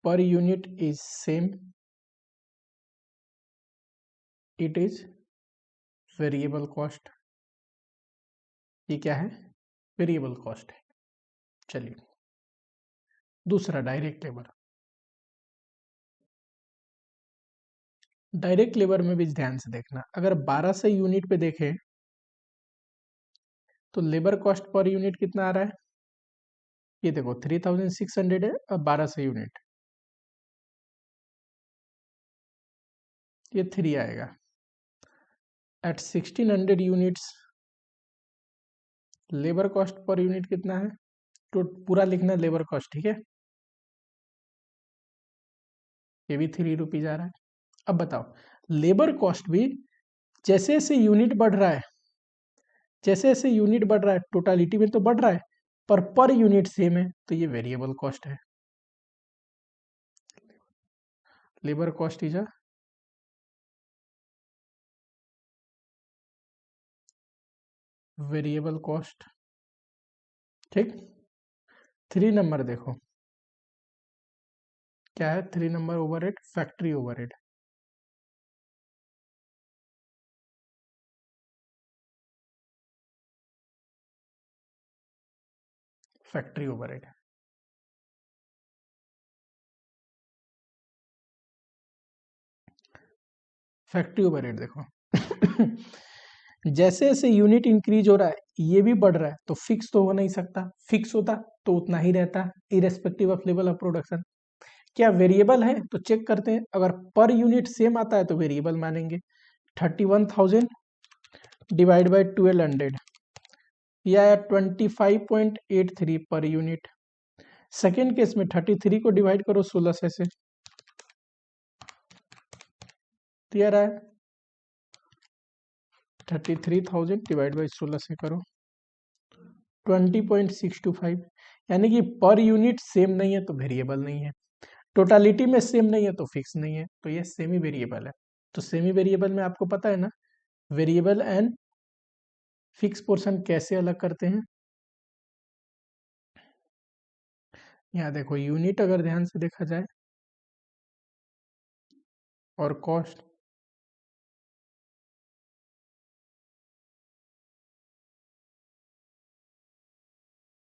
per unit is same, it is variable cost. ये क्या है, वेरिएबल कॉस्ट है। चलिए दूसरा डायरेक्ट लेबर। डायरेक्ट लेबर में भी ध्यान से देखना, अगर 12 से यूनिट पे देखें तो लेबर कॉस्ट पर यूनिट कितना आ रहा है, ये देखो 3600 है और 12 से यूनिट, ये 3 आएगा। At 1600 units labour cost per unit कितना है, तो पूरा लिखना लेबर कॉस्ट, ठीक है, ये भी 3 रुपीज आ रहा है। अब बताओ लेबर कॉस्ट भी जैसे जैसे यूनिट बढ़ रहा है, जैसे जैसे यूनिट बढ़ रहा है टोटालिटी में तो बढ़ रहा है पर यूनिट सेम है, तो ये वेरिएबल कॉस्ट है। Labour cost is a variable cost. ठीक, 3 नंबर देखो क्या है, 3 number overhead, factory overhead. Factory overhead, factory overhead देखो जैसे जैसे यूनिट इंक्रीज हो रहा है ये भी बढ़ रहा है, तो फिक्स तो हो नहीं सकता, फिक्स होता तो उतना ही रहता irrespective of level of production. क्या वेरिएबल है तो चेक करते हैं, अगर पर यूनिट सेम आता है तो वेरिएबल मानेंगे। 31,000 डिवाइड बाई 1200 या 25.83 पर यूनिट। सेकेंड केस में 33 को डिवाइड करो 16 से क्लियर है। 33,000 डिवाइड बाई 16 से करो 20.625, यानी कि पर यूनिट सेम नहीं है तो वेरिएबल नहीं है, टोटालिटी में सेम नहीं है तो फिक्स नहीं है, तो ये सेमी वेरिएबल है। तो सेमी वेरिएबल में आपको पता है ना वेरिएबल एंड फिक्स पोर्शन कैसे अलग करते हैं। यहाँ देखो यूनिट अगर ध्यान से देखा जाए और कॉस्ट,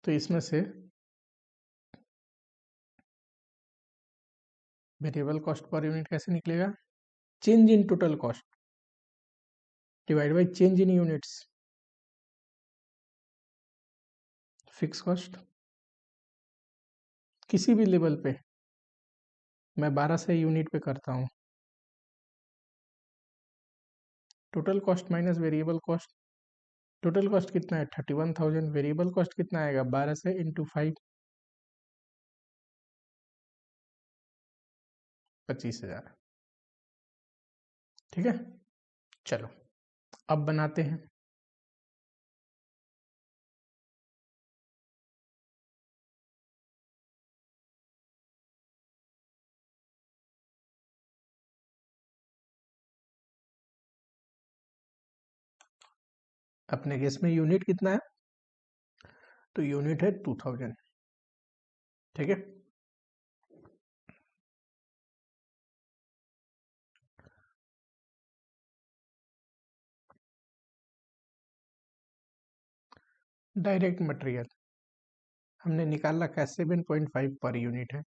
तो इसमें से वेरिएबल कॉस्ट पर यूनिट कैसे निकलेगा, change in total cost divide by change in units fix cost. किसी भी लेवल पे मैं 12 से यूनिट पे करता हूँ, total cost minus variable cost, total cost कितना है 31,000, वेरिएबल कॉस्ट कितना आएगा 12 से इंटू 5, 25,000। ठीक है, चलो अब बनाते हैं। अपने केस में यूनिट कितना है, तो यूनिट है 2000। ठीक है, डायरेक्ट मटेरियल हमने निकाल रखा है 7.5 पर यूनिट है।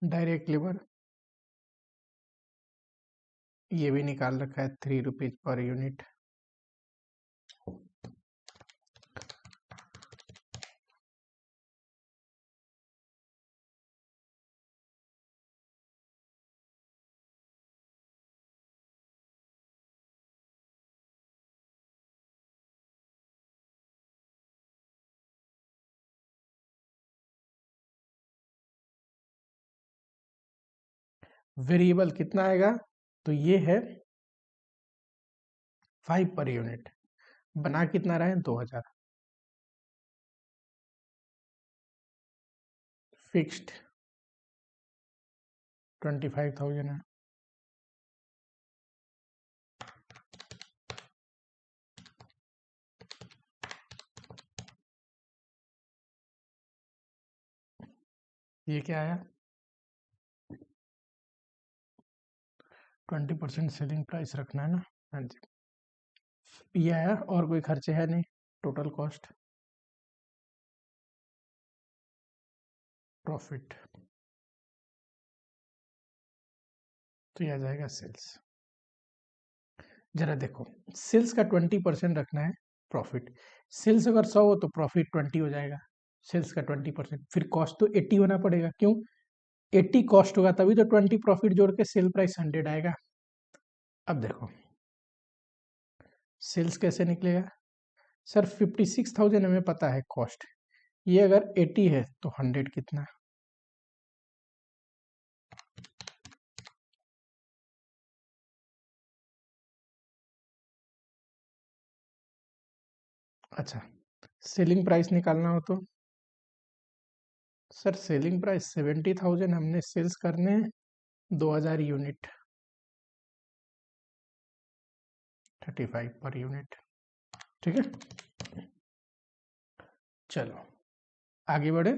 डायरेक्ट लेबर ये भी निकाल रखा है 3 रुपीज पर यूनिट। वेरिएबल कितना आएगा, तो ये है 5 पर यूनिट, बना कितना रहे 2000, फिक्स्ड 25,000 है। ये क्या आया 20% सेलिंग प्राइस रखना है ना, हाँ जी। ये आया और कोई खर्चे है नहीं, टोटल कॉस्ट प्रॉफिट, तो ये आ जाएगा सेल्स। जरा देखो सेल्स का 20% रखना है प्रॉफिट, सेल्स अगर 100 हो तो प्रॉफिट 20 हो जाएगा, सेल्स का 20%, फिर कॉस्ट तो 80 होना पड़ेगा, क्यों 80 कॉस्ट होगा तभी तो 20 प्रॉफिट जोड़ के सेल प्राइस 100 आएगा। अब देखो सेल्स कैसे निकलेगा, सर 56,000 हमें पता है कॉस्ट, ये अगर 80 है तो 100 कितना, अच्छा सेलिंग प्राइस निकालना हो तो सर सेलिंग प्राइस 70,000 हमने सेल्स करने हैं 2000 यूनिट, 35 पर यूनिट। ठीक है, चलो आगे बढ़े।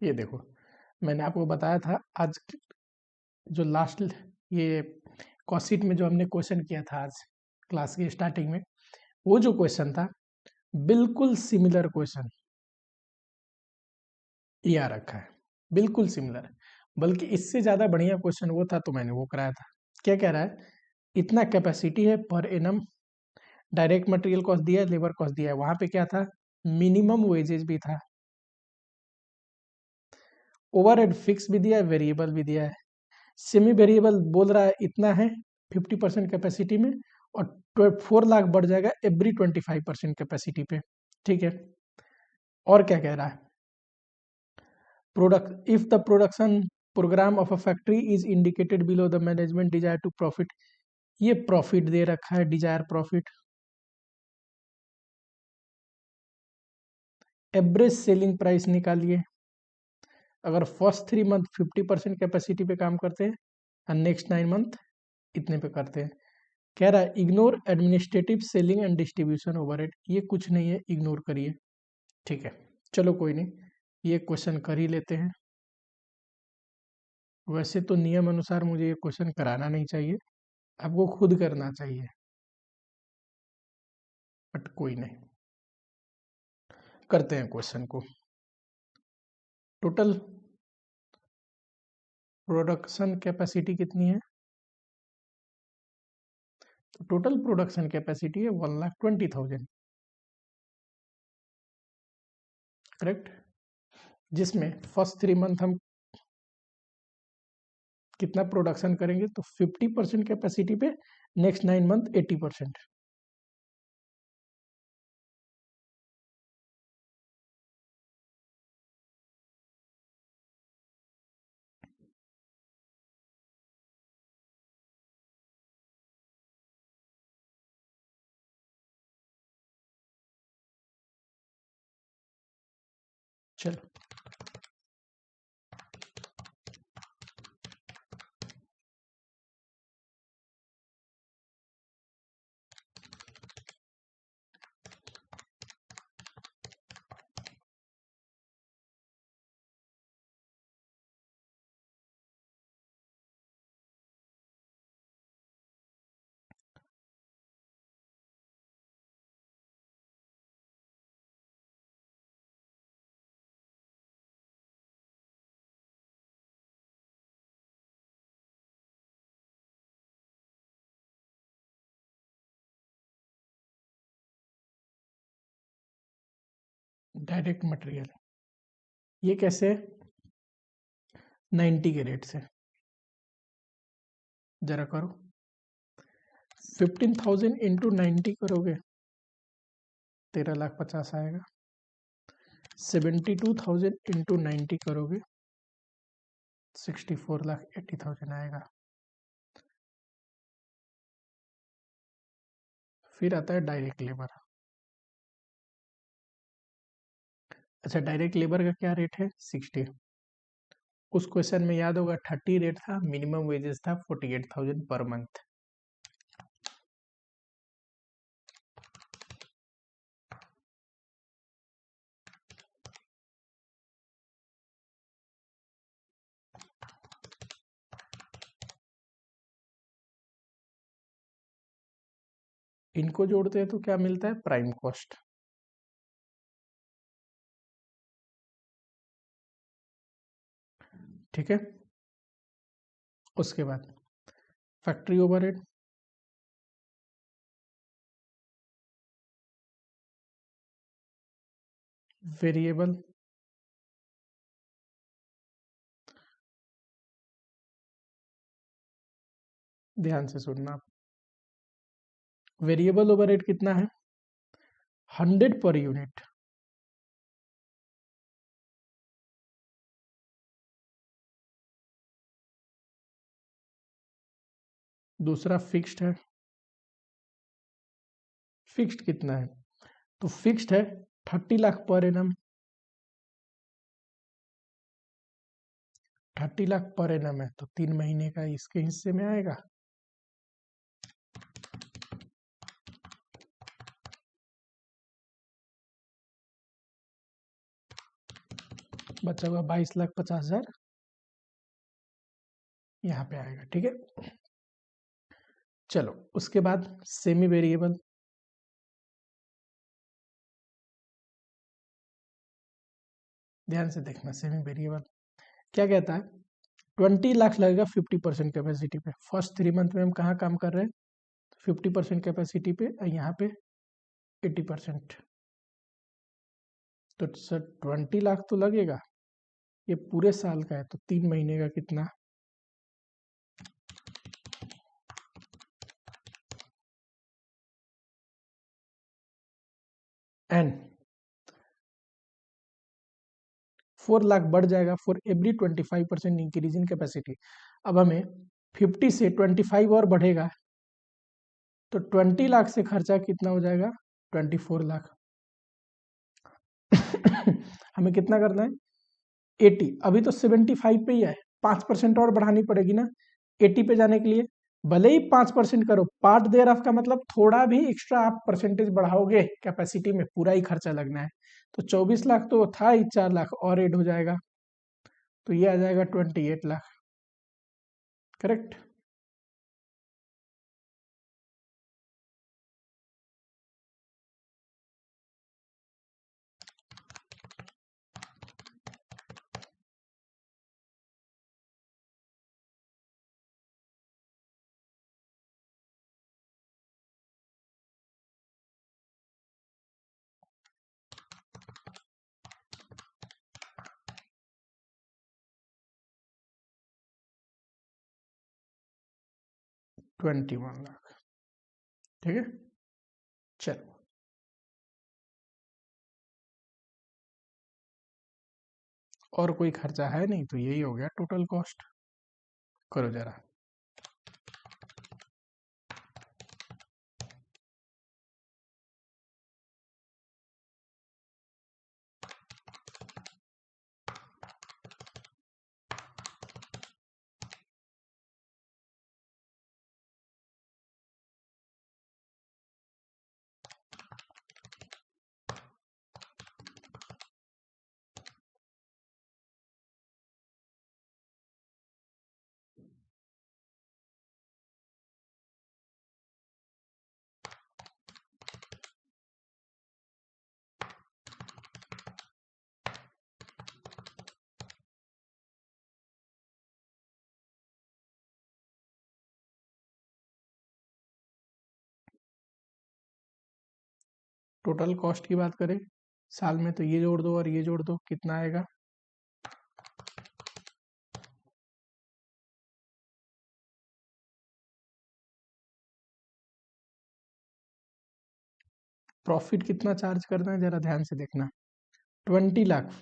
ये देखो मैंने आपको बताया था आज जो लास्ट ये कॉस्ट में जो हमने क्वेश्चन किया था आज क्लास की स्टार्टिंग में, वो जो क्वेश्चन था बिल्कुल सिमिलर क्वेश्चन ये आ रखा है, बिल्कुल सिमिलर। बल्कि इससे ज़्यादा बढ़िया क्वेश्चन वो था तो मैंने वो कराया था। क्या कह रहा है, इतना कैपेसिटी है per annum, direct material cost दिया है, लेबर कॉस्ट दिया है, वहां पे क्या था, मिनिमम वेजेस भी था, ओवरहेड फिक्स भी दिया है, वेरिएबल भी दिया है। सेमी वेरिएबल बोल रहा है इतना है 50% कैपेसिटी में, और 4 लाख बढ़ जाएगा एवरी 25% कैपेसिटी पे। ठीक है, और क्या कह रहा है, product if the production program of a factory is indicated below the management desire to profit, ये प्रॉफिट दे रखा है, desire profit. Average selling price निकालिए, अगर फर्स्ट 3 मंथ 50% कैपेसिटी पे काम करते हैं और नेक्स्ट 9 मंथ इतने पे करते हैं। कह रहा है ignore administrative selling and distribution overhead, ये कुछ नहीं है, इग्नोर करिए। ठीक है, चलो कोई नहीं, ये क्वेश्चन कर ही लेते हैं। वैसे तो नियम अनुसार मुझे ये क्वेश्चन कराना नहीं चाहिए, आपको खुद करना चाहिए, बट कोई नहीं, करते हैं क्वेश्चन को। टोटल प्रोडक्शन कैपेसिटी कितनी है, तो टोटल प्रोडक्शन कैपेसिटी है 1,20,000, करेक्ट। जिसमें फर्स्ट 3 मंथ हम कितना प्रोडक्शन करेंगे, तो 50% कैपेसिटी पे, नेक्स्ट 9 मंथ 80%। चलो डायरेक्ट मटेरियल, ये कैसे, 90 के रेट से, जरा करो, 15,000 इंटू 90 करोगे 13,50,000 आएगा, 72,000 इंटू 90 करोगे 64,80,000 आएगा। फिर आता है डायरेक्ट लेबर। अच्छा, डायरेक्ट लेबर का क्या रेट है, 60। उस क्वेश्चन में याद होगा 30 रेट था, मिनिमम वेजेस था 48,000 पर मंथ। इनको जोड़ते हैं तो क्या मिलता है, प्राइम कॉस्ट। ठीक है, उसके बाद फैक्ट्री ओवरहेड, वेरिएबल, ध्यान से सुनना, वेरिएबल ओवरहेड कितना है, 100 पर यूनिट। दूसरा फिक्स्ड है, फिक्स्ड कितना है, तो फिक्स्ड है 30 lakh per annum, 30 lakh per annum है तो 3 महीने का इसके हिस्से में आएगा। बचा हुआ 22,50,000 यहाँ पे आएगा। ठीक है, चलो उसके बाद सेमी वेरिएबल, ध्यान से देखना, सेमी वेरिएबल क्या कहता है, 20 लाख लगेगा 50% कैपेसिटी पे। फर्स्ट 3 मंथ में हम कहाँ काम कर रहे हैं, 50% कैपेसिटी पे, यहाँ पे 80%। तो सर 20 लाख तो लगेगा, ये पूरे साल का है, तो 3 महीने का कितना, एन 4 लाख बढ़ जाएगा for every 25% increase in capacity. अब हमें 50 से 25 और बढ़ेगा, तो 20 लाख से खर्चा कितना हो जाएगा, 24 लाख। हमें कितना करना है, 80। अभी तो 75 पे ही है, 5% और बढ़ानी पड़ेगी ना 80 पे जाने के लिए। भले ही 5% करो, पार्ट देयर ऑफ का मतलब थोड़ा भी एक्स्ट्रा आप परसेंटेज बढ़ाओगे कैपेसिटी में, पूरा ही खर्चा लगना है। तो 24 लाख तो था ही, 4 लाख और ऐड हो जाएगा, तो ये आ जाएगा 28 लाख। करेक्ट। ₹21 लाख, ठीक है। चलो, और कोई खर्चा है नहीं, तो यही हो गया टोटल कॉस्ट। करो जरा। टोटल कॉस्ट की बात करें साल में, तो ये जोड़ दो और ये जोड़ दो, कितना आएगा, प्रॉफिट कितना चार्ज करना है जरा ध्यान से देखना, 20 लाख।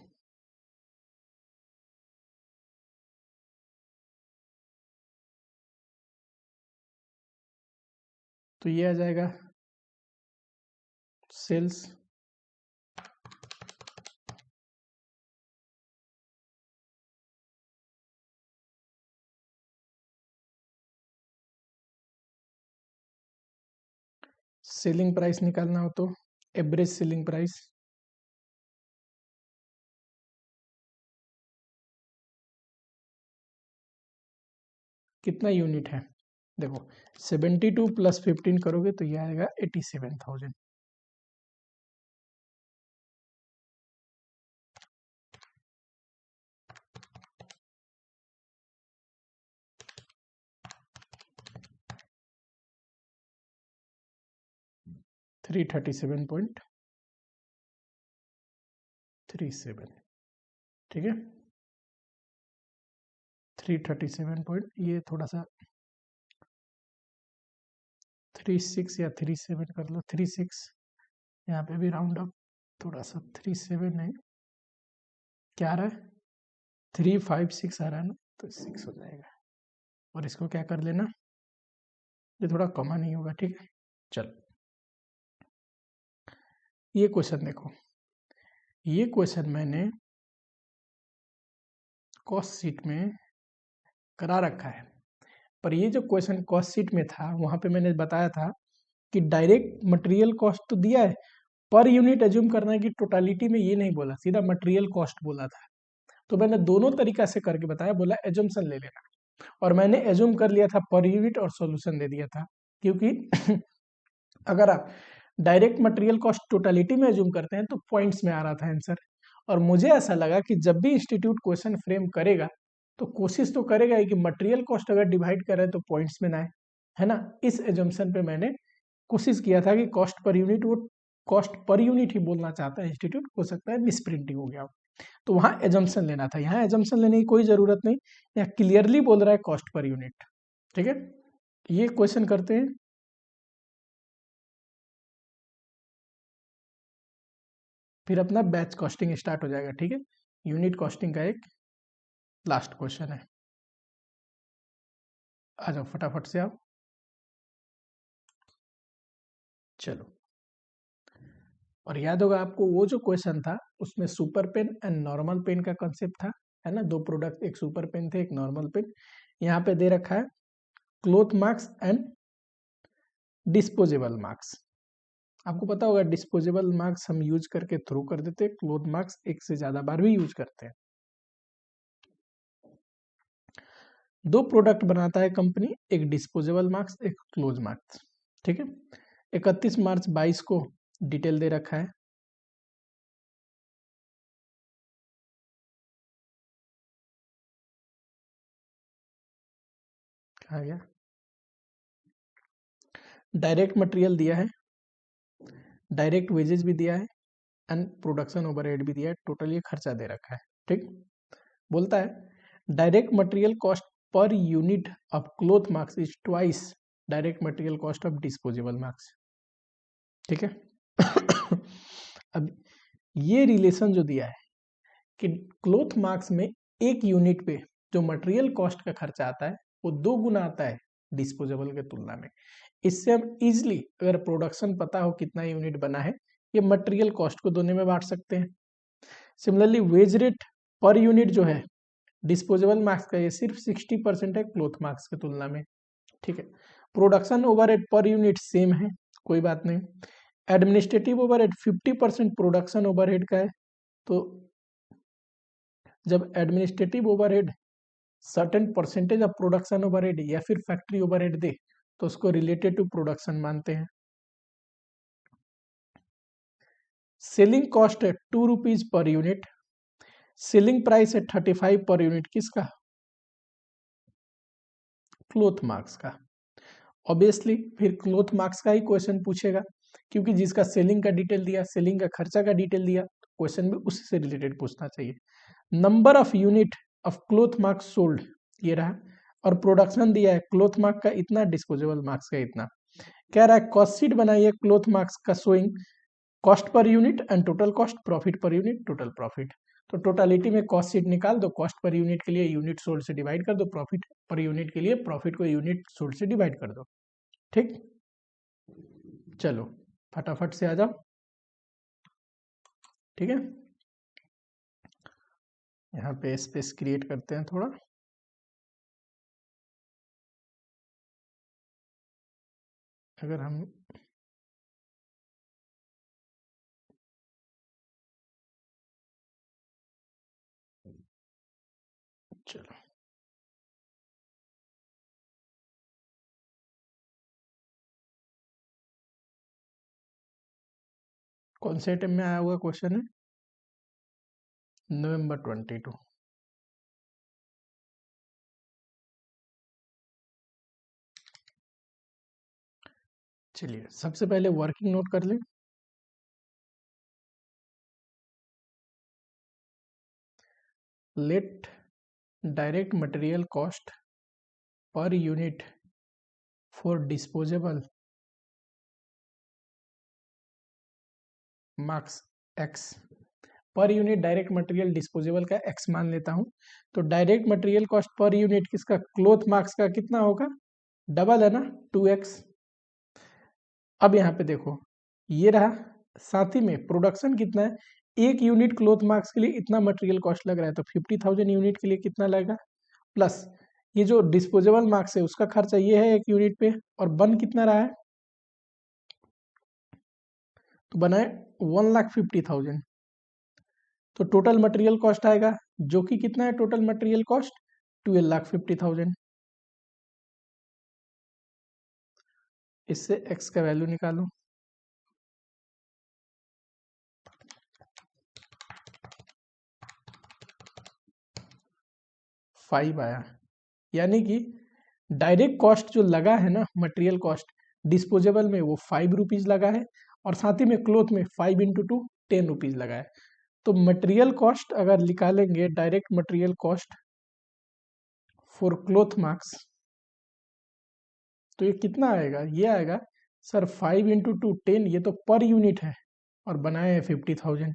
तो ये आ जाएगा सेल्स, सेलिंग प्राइस निकालना हो तो एवरेज सेलिंग प्राइस, कितना यूनिट है, देखो 72 + 15 करोगे तो ये आएगा 87,000। $337.37, ठीक है। 337 पॉइंट, ये थोड़ा सा 36 या 37 कर लो, 36, यहाँ पे भी राउंड अप थोड़ा सा, 37 है, क्या आ रहा है, 356 आ रहा है ना, तो 6 हो जाएगा। और इसको क्या कर लेना, ये थोड़ा कमा नहीं होगा, ठीक है। चल, ये क्वेश्चन देखो, ये क्वेश्चन मैंने कॉस्ट शीट में करा रखा है, पर ये जो क्वेश्चन कॉस्ट शीट में था वहां पे मैंने बताया था कि डायरेक्ट मटेरियल कॉस्ट तो दिया है, पर यूनिट एज्यूम करना है कि टोटालिटी में, ये नहीं बोला, सीधा मटेरियल कॉस्ट बोला था। तो मैंने दोनों तरीका से करके बताया, बोला एजम्पशन ले लेना, और मैंने एज्यूम कर लिया था पर यूनिट और सॉल्यूशन दे दिया था, क्योंकि अगर आप डायरेक्ट मटेरियल कॉस्ट टोटालिटी में एज्यूम करते हैं तो पॉइंट्स में आ रहा था आंसर, और मुझे ऐसा लगा कि जब भी इंस्टीट्यूट क्वेश्चन फ्रेम करेगा तो कोशिश तो करेगा ही कि मटेरियल कॉस्ट अगर डिवाइड करे तो पॉइंट्स में ना आए, है ना। इस एजम्पशन पे मैंने कोशिश किया था कि कॉस्ट पर यूनिट, वो कॉस्ट पर यूनिट ही बोलना चाहता है इंस्टीट्यूट, हो सकता है मिसप्रिंटिंग हो गया हो, तो वहां एजम्पशन लेना था। यहाँ एजम्पशन लेने की कोई जरूरत नहीं, यहाँ क्लियरली बोल रहा है कॉस्ट पर यूनिट। ठीक है, ये क्वेश्चन करते हैं। फिर अपना बैच कॉस्टिंग स्टार्ट हो जाएगा। ठीक है, यूनिट कॉस्टिंग का एक लास्ट क्वेश्चन है। आ जाओ फटाफट से आओ। चलो, और याद होगा आपको वो जो क्वेश्चन था उसमें super pen and normal pen का कंसेप्ट था, है ना। दो प्रोडक्ट, एक सुपर पेन थे, एक नॉर्मल पेन। यहाँ पे दे रखा है cloth marks and disposable marks. आपको पता होगा डिस्पोजेबल मार्क्स हम यूज करके थ्रो कर देते हैं, क्लोथ मार्क्स एक से ज्यादा बार भी यूज करते हैं। दो प्रोडक्ट बनाता है कंपनी, एक डिस्पोजेबल मार्क्स, एक क्लोज मार्क्स। ठीक है, 31 मार्च 22 को डिटेल दे रखा है। कहा गया, डायरेक्ट मटेरियल दिया है, डायरेक्ट वेजेस भी दिया है एंड प्रोडक्शन ओवरहेड भी दिया है, टोटल ये खर्चा दे रखा है। ठीक, बोलता है direct material cost per unit of cloth marks is twice direct material cost of disposable marks. ठीक है अब ये रिलेशन जो दिया है कि क्लोथ मार्क्स में एक यूनिट पे जो मटेरियल कॉस्ट का खर्चा आता है वो 2 गुना आता है डिस्पोजेबल के तुलना में। इससे हम इजिली, अगर प्रोडक्शन पता हो कितना यूनिट बना है, ये मटेरियल कॉस्ट को दोनों में बांट सकते हैं। Similarly wage rate per unit जो है डिस्पोजेबल मार्क्स का, ये सिर्फ 60% है क्लोथ मार्क्स की तुलना में। ठीक है, production overhead per unit same है, कोई बात नहीं। एडमिनिस्ट्रेटिव ओवरहेड 50% प्रोडक्शन ओवरहेड का है, तो जब administrative overhead certain percentage of production overhead या फिर फैक्ट्री ओवरहेड दे तो उसको रिलेटेड टू प्रोडक्शन मानते हैं। सेलिंग कॉस्ट है 2 rupees per unit, selling price है 35 पर यूनिट, किसका? क्लोथ मार्क्स का। ऑब्वियसली फिर क्लोथ मार्क्स का ही क्वेश्चन पूछेगा, क्योंकि जिसका सेलिंग का डिटेल दिया, सेलिंग का खर्चा का डिटेल दिया, क्वेश्चन भी उससे से रिलेटेड पूछना चाहिए। Number of unit of cloth marks sold ये रहा, और प्रोडक्शन दिया है क्लोथ मार्क का इतना, डिस्पोजेबल मार्क्स का इतना। कह रहा है कॉस्ट शीट बनाइए क्लोथ मार्क्स का showing cost per unit and total cost, profit per unit, total profit. तो टोटलिटी में कॉस्ट शीट निकाल दो, कॉस्ट पर यूनिट के लिए यूनिट सोल्ड से डिवाइड कर दो, प्रॉफिट पर यूनिट के लिए प्रॉफिट को यूनिट सोल्ड से डिवाइड कर दो। ठीक, चलो फटाफट से आ जाओ। ठीक है, यहाँ पे स्पेस क्रिएट करते हैं थोड़ा। अगर हम चलो, कौन से आइटम में आया हुआ क्वेश्चन है? November 22। चलिए सबसे पहले वर्किंग नोट कर लें। Let direct material cost per unit for disposable marks X. Per unit direct material disposable का एक्स मान लेता हूं, तो direct material cost per unit किसका? क्लोथ मार्क्स का कितना होगा? डबल है ना, 2x। अब यहाँ पे देखो ये रहा, साथ ही में प्रोडक्शन कितना है, एक यूनिट क्लोथ मार्क्स के लिए इतना मटेरियल कॉस्ट लग रहा है, तो 50,000 यूनिट के लिए कितना लगेगा, प्लस ये जो डिस्पोजेबल मार्क्स है उसका खर्चा ये है एक यूनिट पे, और बन कितना रहा है, तो बना है 1,50,000। तो टोटल मटेरियल कॉस्ट आएगा जो कि कितना है, टोटल मटेरियल कॉस्ट 12,50,000। इससे x का वैल्यू निकालो। 5 आया, यानी कि डायरेक्ट कॉस्ट जो लगा है ना मटेरियल कॉस्ट डिस्पोजेबल में वो 5 रुपीज़ लगा है, और साथ ही में क्लोथ में 5 इंटू 2 10 रुपीज़ लगा है। तो मटेरियल कॉस्ट अगर निकालेंगे, direct material cost for cloth marks, तो ये कितना आएगा? ये आएगा सर 5 इंटू 2 10, ये तो पर यूनिट है और बनाए हैं 50,000,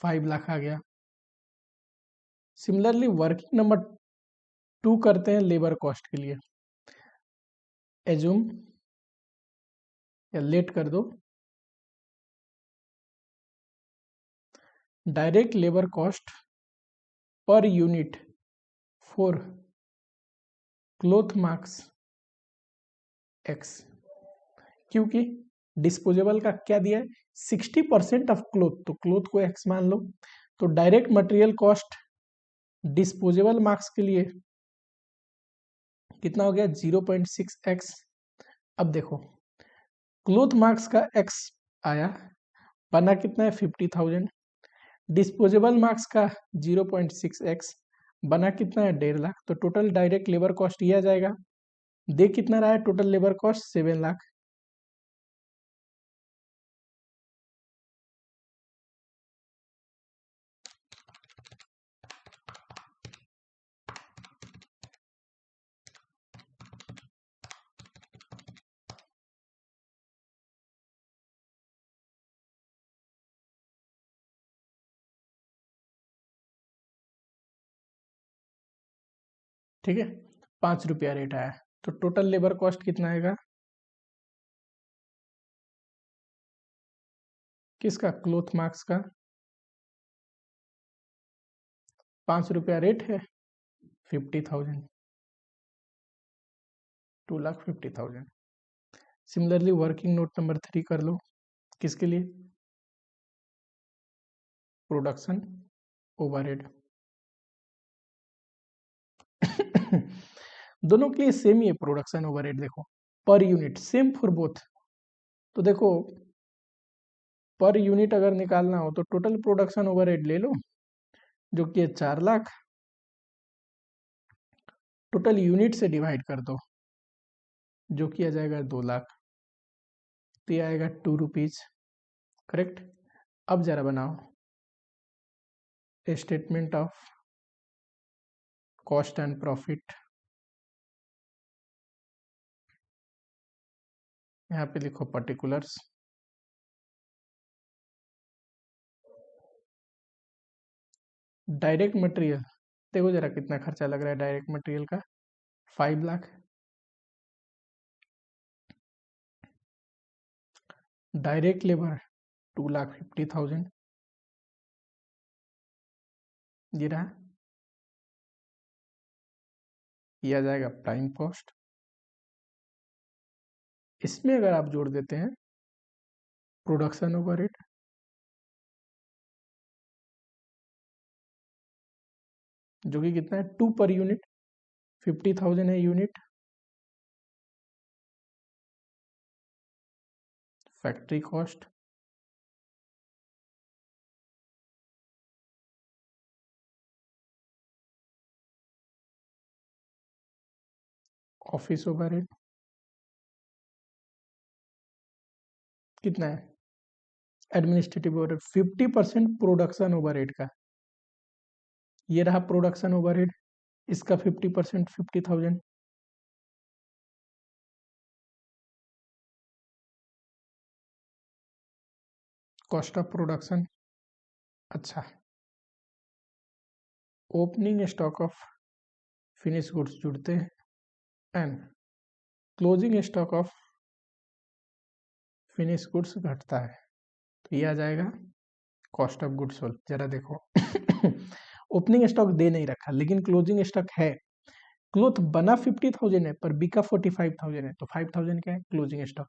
5 लाख आ गया। सिमिलरली वर्किंग नंबर 2 करते हैं लेबर कॉस्ट के लिए। एज्यूम या लेट कर दो, direct labour cost per unit for cloth marks x, क्योंकि डिस्पोजेबल का क्या दिया है 60% ऑफ क्लोथ, तो क्लोथ को एक्स मान लो। तो direct material cost disposable marks के लिए कितना हो गया 0.6x। अब देखो क्लोथ मार्क्स का x आया, बना कितना है 50,000, डिस्पोजेबल मार्क्स का 0.6x बना कितना है 1.5 लाख। तो टोटल डायरेक्ट लेबर कॉस्ट ये आ जाएगा, देख कितना रहा है टोटल लेबर कॉस्ट 7 लाख। ठीक है, 5 रुपया रेट आया, तो टोटल लेबर कॉस्ट कितना आएगा किसका? क्लोथ मार्क्स का। 5 रुपया रेट है, 50,000, 2,50,000। सिमिलरली वर्किंग नोट नंबर 3 कर लो, किसके लिए? Production overhead. दोनों के लिए सेम ही है प्रोडक्शन ओवरहेड, देखो per unit same for both. तो देखो पर यूनिट अगर निकालना हो तो टोटल प्रोडक्शन ओवरहेड ले लो जो कि है 4 लाख, टोटल यूनिट से डिवाइड कर दो जो कि आ जाएगा 2 लाख, तो ये आएगा 2 रुपीज, करेक्ट। अब जरा बनाओ statement of cost and profit, यहाँ पे लिखो पर्टिकुलर्स, डायरेक्ट मटेरियल देखो जरा कितना खर्चा लग रहा है डायरेक्ट मटेरियल का 5 लाख, डायरेक्ट लेबर 2,50,000, ये रहा, ये आ जाएगा प्राइम कॉस्ट। इसमें अगर आप जोड़ देते हैं प्रोडक्शन ओवरहेड, जो कि कितना है 2 पर यूनिट, 50,000 है unit, factory cost, office overhead कितना है, एडमिनिस्ट्रेटिव ओवरहेड 50% प्रोडक्शन ओवरहेड का, ये रहा प्रोडक्शन ओवरहेड, इसका 50% 50,000, कॉस्ट ऑफ प्रोडक्शन। अच्छा, opening stock of finish goods जुड़ते हैं and closing stock of finish goods घटता है, तो ये आ जाएगा कॉस्ट ऑफ गुड्स सोल्ड। जरा देखो ओपनिंग स्टॉक दे नहीं रखा लेकिन क्लोजिंग स्टॉक है, क्लोथ बना 50,000 है पर बिका 45,000 है, तो 5,000 क्या है क्लोजिंग स्टॉक।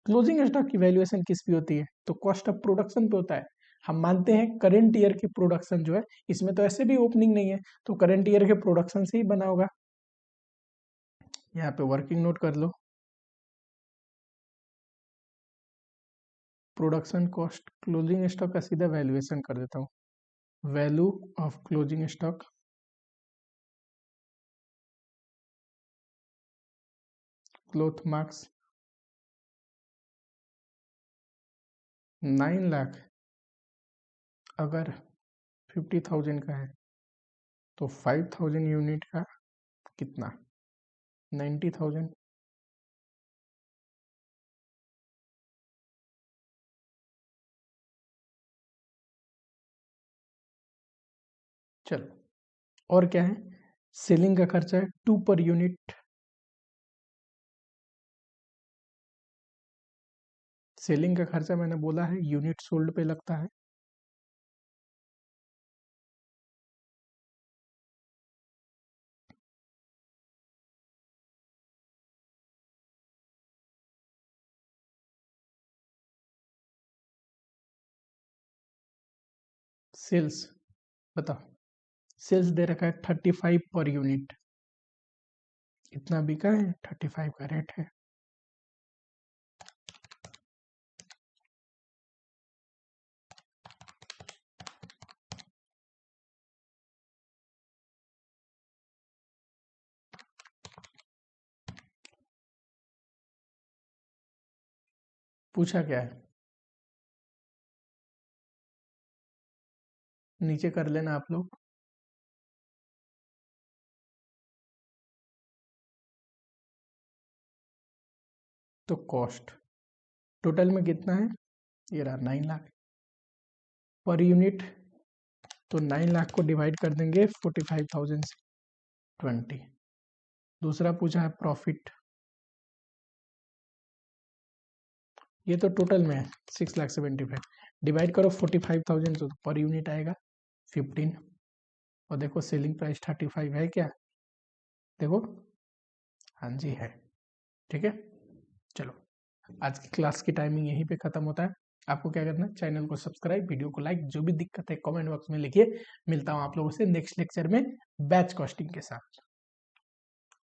क्लोजिंग स्टॉक की वैल्यूएशन किस पे होती है? तो कॉस्ट ऑफ प्रोडक्शन पे होता है। हम मानते हैं करंट ईयर के प्रोडक्शन जो है, इसमें तो ऐसे भी ओपनिंग नहीं है, तो करंट ईयर के प्रोडक्शन से ही बना होगा। यहाँ पे वर्किंग नोट कर लो, प्रोडक्शन कॉस्ट क्लोजिंग स्टॉक का सीधा वैल्यूएशन कर देता हूँ। Value of closing stock, cloth marks 9 lakh अगर 50,000 का है तो 5,000 यूनिट का कितना, 90,000। चलो, और क्या है, सेलिंग का खर्चा है 2 पर यूनिट, सेलिंग का खर्चा मैंने बोला है यूनिट सोल्ड पे लगता है। सेल्स बताओ, सेल्स दे रखा है 35 पर यूनिट, इतना बिका है, 35 का रेट है। पूछा क्या है, नीचे कर लेना आप लोग। तो कॉस्ट टोटल में कितना है, ये रहा 9 लाख पर यूनिट, तो 9 लाख को डिवाइड कर देंगे 45,000 से 20। दूसरा पूछा है प्रॉफिट, ये तो टोटल में है 6,75,000, डिवाइड करो 45,000 तो पर यूनिट आएगा 15। और देखो सेलिंग प्राइस 35 है क्या, देखो, हाँ जी है, ठीक है। चलो, आज की क्लास की टाइमिंग यहीं पे खत्म होता है। आपको क्या करना है, चैनल को सब्सक्राइब, वीडियो को लाइक, जो भी दिक्कत है कमेंट बॉक्स में लिखिए। मिलता हूँ आप लोगों से नेक्स्ट लेक्चर में बैच कॉस्टिंग के साथ।